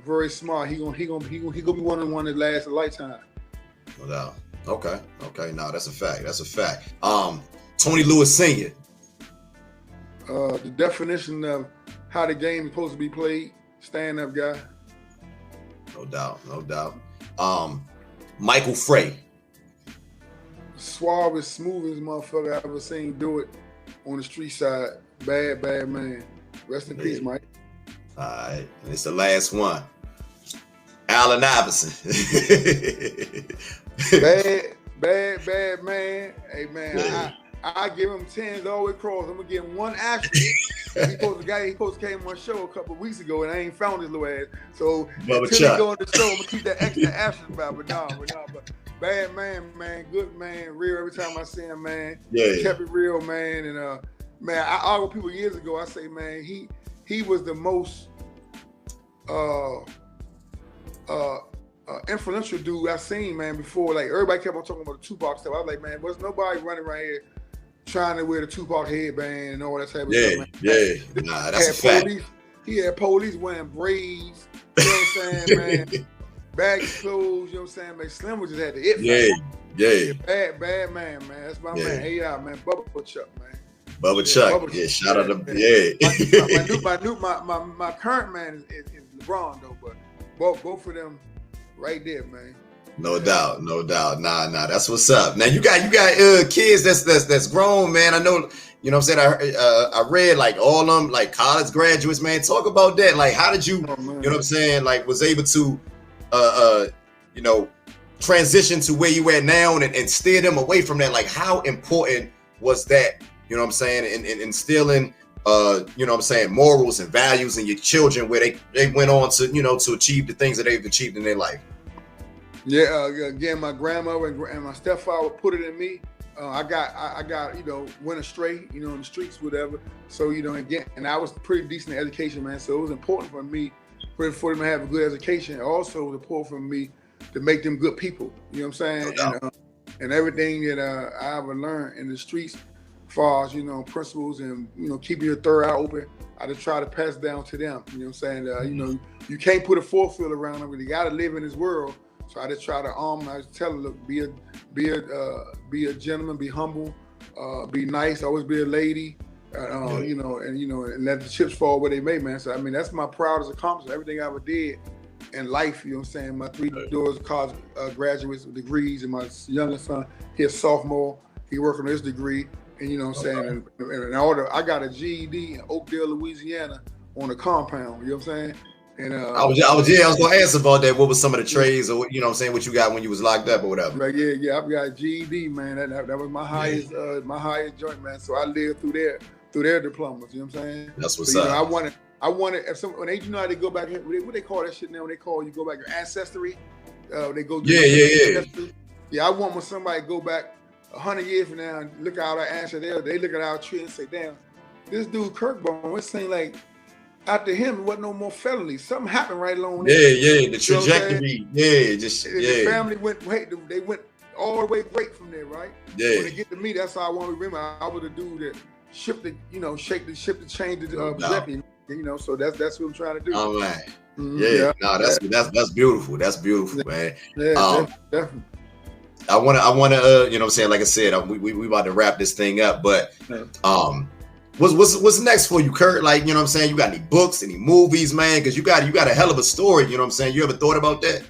Very smart. He gonna be one of the one that lasts a lifetime. No doubt. Okay. No, that's a fact. Tony Lewis Sr. The definition of how the game is supposed to be played. Stand-up guy. No doubt. Michael Frey. Suave, smoothest motherfucker I ever seen do it on the street side. Bad man. Rest in peace, Mike. All right, and it's the last one. Allen Iverson. bad man. Hey man, I give him 10s all the way across. I'm gonna give him 1 asterisk. He supposed to came on my show a couple of weeks ago, and I ain't found his little ass. So until he go on the show, I'm gonna keep that extra asterisk about. But bad man, good man, real every time I see him, man. Yeah. Kept it real, man. And man, I argue with people years ago. I say, man, he was the most influential dude I seen, man, before. Like, everybody kept on talking about the Tupac stuff. I was like, man, was nobody running around here trying to wear the Tupac headband and all that type of stuff, man. Yeah. Nah, that's a fact. He had police wearing braids, you know what I'm saying, man? Baggy clothes, you know what I'm saying, man? Slim was just had the it. Yeah. Bad man. That's my man. Hey, out, man. Bubba Chuck, man. Bubba Chuck. Shout out to My current man is LeBron though, but both of them right there, man. No doubt. Nah, that's what's up. Now you got kids that's grown, man. I know, you know what I'm saying, I read like all them like college graduates, man. Talk about that. Like, how did you, you know what I'm saying, like was able to you know, transition to where you at now and steer them away from that? Like, how important was that, you know what I'm saying, in instilling you know what I'm saying, morals and values in your children, where they went on to, you know, to achieve the things that they've achieved in their life? Yeah, again, my grandmother and my stepfather put it in me. I got, you know, went astray, you know, in the streets, whatever. So, you know, again, and I was pretty decent in education, man. So it was important for me, for them to have a good education. Also, it was important for me to make them good people. You know what I'm saying? And everything that I ever learned in the streets, as far as, you know, principles and, you know, keeping your third eye open, I just try to pass down to them. You know what I'm saying? You know, you can't put a force field around them. You got to live in this world. So I just try to I just tell them, look, be a gentleman, be humble, be nice, always be a lady, you know, and let the chips fall where they may, man. So I mean, that's my proudest accomplishment. Everything I ever did in life, you know what I'm saying. My 3 daughters, college graduates with degrees, and my youngest son, he's a sophomore. He working on his degree, and you know what I'm saying. And I got a GED in Oakdale, Louisiana, on a compound. You know what I'm saying. And I was gonna ask about that. What was some of the trades, or you know what I'm saying, what you got when you was locked up or whatever? Like, yeah, I've got GED, man. That was my highest joint, man. So I lived through their diplomas. You know what I'm saying? That's what's up. You know, I wanted when they, you know how they go back here, what they call that shit now? When they call you go back your ancestry, they go ancestry. Yeah, I want when somebody go back 100 years from now and look at our ancestors. They look at our tree and say, damn, this dude Kirkbone, it seemed like after him, there wasn't no more felonies. Something happened right along there. Yeah, the trajectory. The family they went all the way great from there, right? Yeah. When they get to me, that's how I want to remember. I was the dude that shifted, you know, ship the change the trajectory. You know, so that's what I'm trying to do. All right. Yeah. No, that's beautiful. That's beautiful, man. Yeah, definitely. I wanna, you know what I'm saying, like I said, we about to wrap this thing up, but what's next for you, Kurt? Like, you know what I'm saying, you got any books, any movies, man? Because you got a hell of a story, you know what I'm saying? You ever thought about that?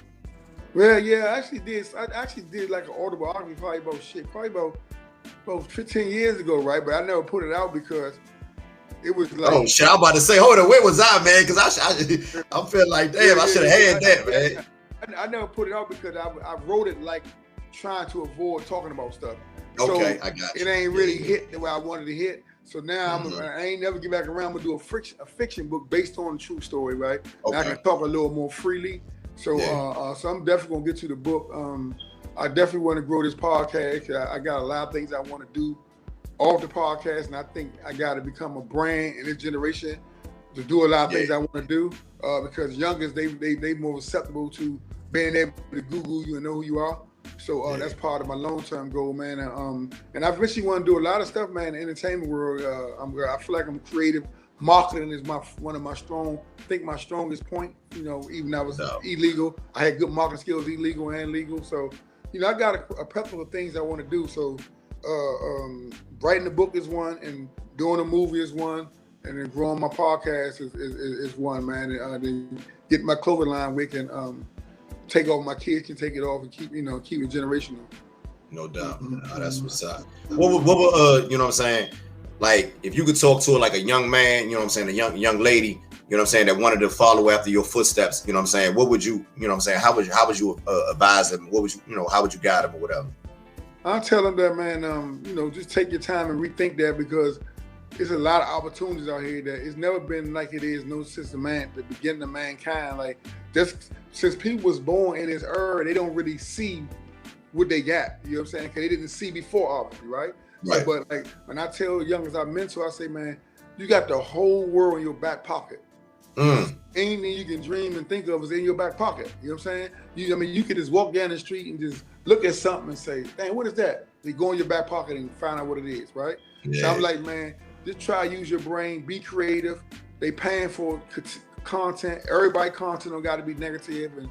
Well, yeah, I actually did like an autobiography probably about 15 years ago, right? But I never put it out because it was like, oh shit, I'm about to say, hold on, where was I, man? Because I'm feeling like, damn, I should have had that, man. I never put it out because I wrote it like trying to avoid talking about stuff. Okay, so I got you. It ain't really hit the way I wanted to hit. So now I ain't never get back around. I'm gonna do a fiction book based on a true story, right? Okay. And I can talk a little more freely. So so I'm definitely gonna get to the book. I definitely want to grow this podcast. I got a lot of things I want to do off the podcast, and I think I got to become a brand in this generation. to do a lot of things I want to do, because youngest they more susceptible to being able to Google you and know who you are. So that's part of my long-term goal, man. And I eventually want to do a lot of stuff, man, in the entertainment world. I feel like I'm creative. Marketing is one of my strongest point. You know, even I was illegal, I had good marketing skills, illegal and legal. So, you know, I got a couple of things I want to do. So, writing a book is one, and doing a movie is one, and then growing my podcast is one, man. And then getting my clothing line, we can take off, my kids can take it off and keep it generational. No doubt. That's what's up. What would you know what I'm saying? Like, if you could talk to like a young man, you know what I'm saying, a young lady, you know what I'm saying, that wanted to follow after your footsteps, you know what I'm saying, what would you know what I'm saying, how would you advise them? What would you how would you guide them or whatever? I'll tell them that, man, you know, just take your time and rethink that, because there's a lot of opportunities out here that it's never been like it is since the beginning of mankind. Like, just since people was born in this era, they don't really see what they got, you know what I'm saying, because they didn't see before, obviously, right? Right. So, but like, when I tell youngers I mentor, I say, man, you got the whole world in your back pocket. Anything you can dream and think of is in your back pocket. You know what I'm saying? I mean, you could just walk down the street and just look at something and say, dang, what is that? You go in your back pocket and find out what it is, right? Yeah. So I'm like, man, just try to use your brain, be creative. They paying for content. Everybody content don't got to be negative and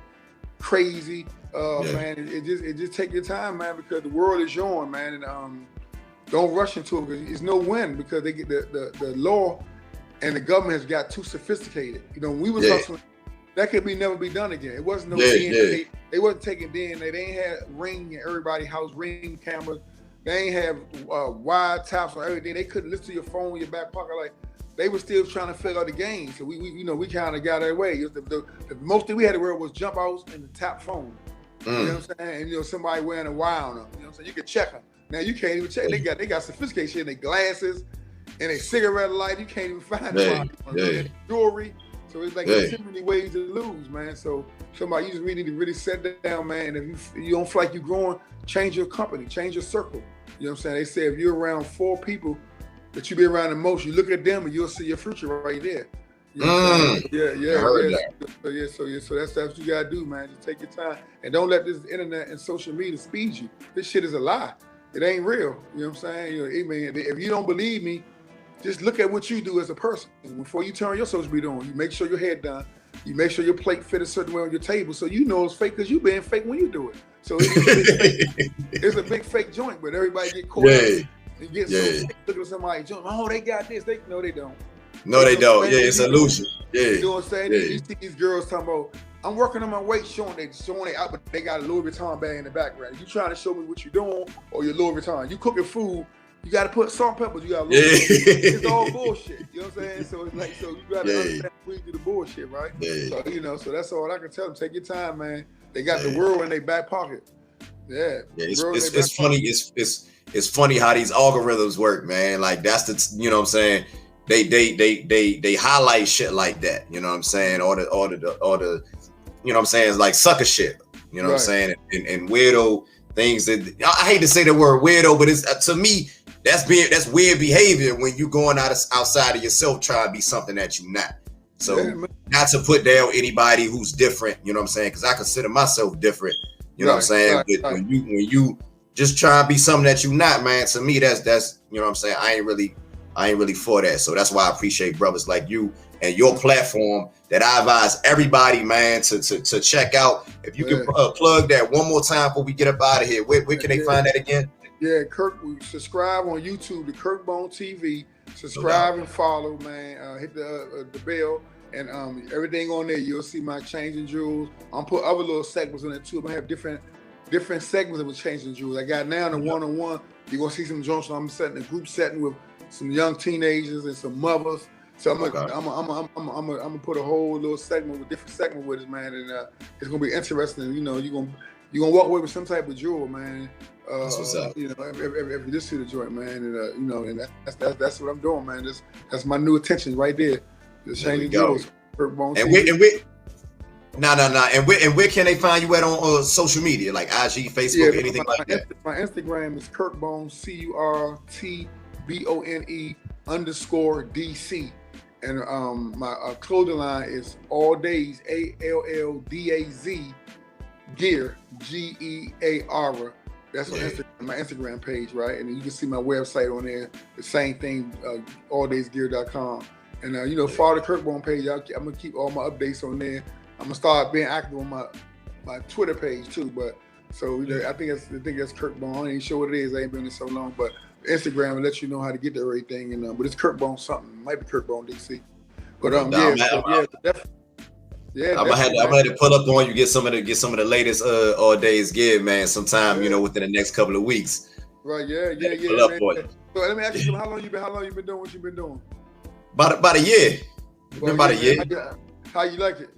crazy. Man, it just take your time, man, because the world is yours, man. And don't rush into it, because it's no win, because they get the law and the government has got too sophisticated. You know, when we was hustling, that could never be done again. It wasn't no DNA. They wasn't taking DNA. They ain't had Ring in everybody's house, Ring cameras. They ain't have wide taps or everything. They couldn't listen to your phone in your back pocket. Like, they were still trying to figure out the game. So we kind of got our way. The most thing we had to wear was jump outs and the tap phone. You know what I'm saying? And somebody wearing a wire on them. You know what I'm saying? You could check them. Now you can't even check. They got sophistication in their glasses and a cigarette light. You can't even find them. Jewelry. So it's like there's too many ways to lose, man. So you just really need to really set down, man. If you don't feel like you're growing, change your company, change your circle. You know what I'm saying? They say if you're around 4 people that you be around the most, you look at them and you'll see your future right there. You know So that's what you gotta do, man. Just take your time and don't let this internet and social media speed you. This shit is a lie. It ain't real. You know what I'm saying? If you don't believe me, just look at what you do as a person. Before you turn your social media on, you make sure your head done. You make sure your plate fit a certain way on your table, so you know it's fake, because you being fake when you do it. So it's a big fake joint, but everybody get caught up and get so sick looking at somebody joint. Oh, they got this. No, they don't. No, they don't. Yeah, it's an illusion. Yeah. You know what I'm saying? You see these girls talking about, I'm working on my weight, showing it out, but they got a Louis Vuitton bag in the background. You trying to show me what you're doing, or your Louis Vuitton? You cooking food, you got to put salt, peppers. You got Louis Vuitton. It's all bullshit. You know what I'm saying? So it's like, so you got to understand we do the bullshit, right? So so that's all I can tell them. Take your time, man. They got the world in their back pocket. It's funny. It's funny how these algorithms work, man. Like, that's the, you know what I'm saying. They highlight shit like that, you know what I'm saying, or the you know what I'm saying, it's like sucker shit, you know what I'm saying, and weirdo things that, I hate to say the word weirdo, but it's to me that's weird behavior when you going outside of yourself trying to be something that you're not. So not to put down anybody who's different, you know what I'm saying, because I consider myself different, you know what I'm saying, but when you just try to be something that you're not, man, to me that's you know what I'm saying, I ain't really for that. So that's why I appreciate brothers like you and your platform that I advise everybody, man, to check out. If you can plug that one more time before we get up out of here, where can they find that again? Yeah, subscribe on YouTube to Kirkbone TV. Subscribe and follow, man. Hit the bell and everything on there. You'll see my changing jewels. I'm put other little segments on there too. I'm gonna have different segments of the changing jewels. I got now the one-on-one. You're gonna see some joints. I'm setting a group setting with some young teenagers and some mothers. So I'm gonna put a whole little segment with different segment with it, man, and it's gonna be interesting. You know, you're gonna walk away with some type of jewel, man. That's what's up. You know, if you just see the joint, man, and you know, and that's what I'm doing, man. That's my new attention right there. The changing jewels. And where can they find you at on social media, like IG, Facebook, anything like that? My Instagram is Kirkbone, CURTBONE _DC. And my clothing line is All Days, ALLDAZ Gear, GEAR. That's on Instagram, my Instagram page, right? And you can see my website on there. The same thing, alldaysgear.com. And follow the Kirkbone page. I'm gonna keep all my updates on there. I'm gonna start being active on my Twitter page too. But so I think that's Kirkbone. I ain't sure what it is. I ain't been there so long, but Instagram will let you know how to get to everything. And but it's Kirkbone something. It might be Kirkbone DC. But I'm gonna have to pull up on you, get some of the latest All Days Gear, man. Sometime within the next couple of weeks. Right? Yeah. Pull up on you. So let me ask you, how long you been doing what you've been doing? About a year. About a year. How you like it?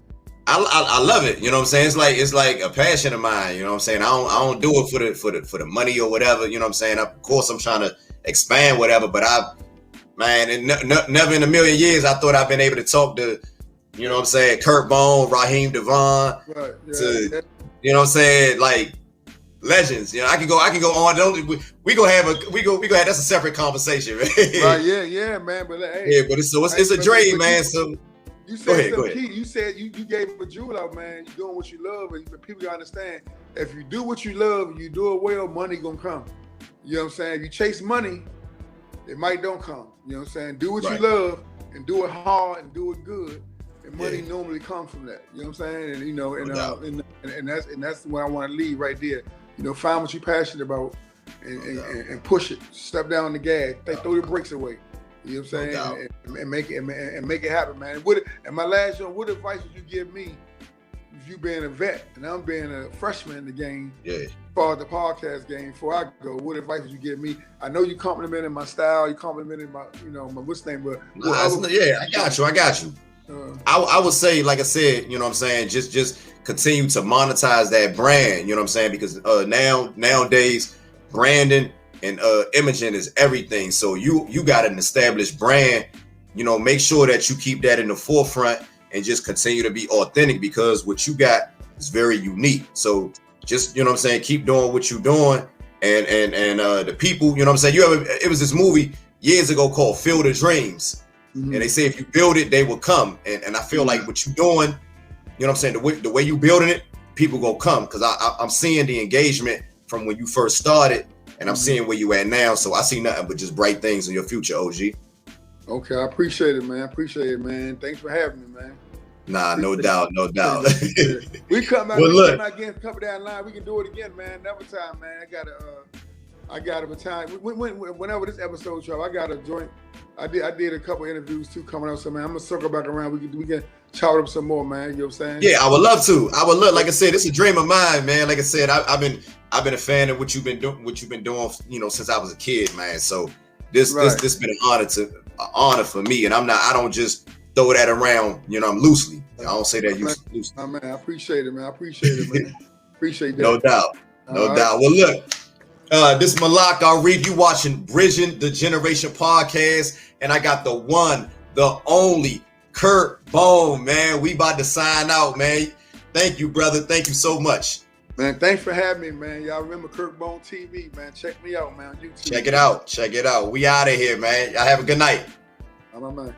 I love it. You know what I'm saying? It's like a passion of mine. You know what I'm saying? I don't do it for the money or whatever. You know what I'm saying? Of course, I'm trying to expand whatever, but never in a million years I thought I'd been able to talk to, you know what I'm saying, Kurt Bone, Raheem Devon, to you know what I'm saying, like legends. You know, I can go on. We go have that's a separate conversation, man. Right? Yeah, man. But hey, but it's a dream, man. So. You said something key. You said you gave a jewel out, man. You're doing what you love, and people gotta understand. If you do what you love and you do it well, money gonna come. You know what I'm saying? If you chase money, it might don't come. You know what I'm saying? Do what you love and do it hard and do it good, and money normally comes from that. You know what I'm saying? And that's what I want to leave right there. Find what you're passionate about and push it. Step down the gas. Throw your brakes away. You know what I'm saying? And make it happen, man. And my last one, what advice would you give me if you being a vet and I'm being a freshman in the game, as far as the podcast game, before I go, what advice would you give me? I know you complimented my style, you complimented my, my what's name, but I got you. I would say, like I said, you know what I'm saying, just continue to monetize that brand, you know what I'm saying? Because nowadays, branding and imaging is everything. So you got an established brand, make sure that you keep that in the forefront and just continue to be authentic, because what you got is very unique. So just, you know what I'm saying, keep doing what you're doing. And the people, you know what I'm saying, it was this movie years ago called Field of Dreams. Mm-hmm. And they say if you build it, they will come. And I feel like what you're doing, you know what I'm saying, the way you building it, people gonna come. Because I'm seeing the engagement from when you first started, and I'm seeing where you at now. So I see nothing but just bright things in your future, OG. Okay, I appreciate it, man. Thanks for having me, man. Nah, no doubt. We come out again, cover that line. We can do it again, man. Another time, man. I got a time. Whenever this episode drop, I got a joint. I did a couple interviews too coming out. So man, I'm gonna circle back around. We can chat up some more, man. You know what I'm saying? Yeah, I would love to. Like I said, it's a dream of mine, man. Like I said, I've been a fan of what you've been doing, since I was a kid, man. So this been an honor for me, and I don't just throw that around, I'm loosely. I don't say that loosely. Oh, man, I appreciate it, man. Appreciate that. No doubt. Well, look, this is Malak Arif. You watching Bridging the Generation podcast, and I got the one, the only Kurt Bone, man. We about to sign out, man. Thank you, brother. Thank you so much. Man, thanks for having me, man. Y'all remember Kirkbone TV, man. Check me out, man, on YouTube. Check it out. We out of here, man. Y'all have a good night. All right, man.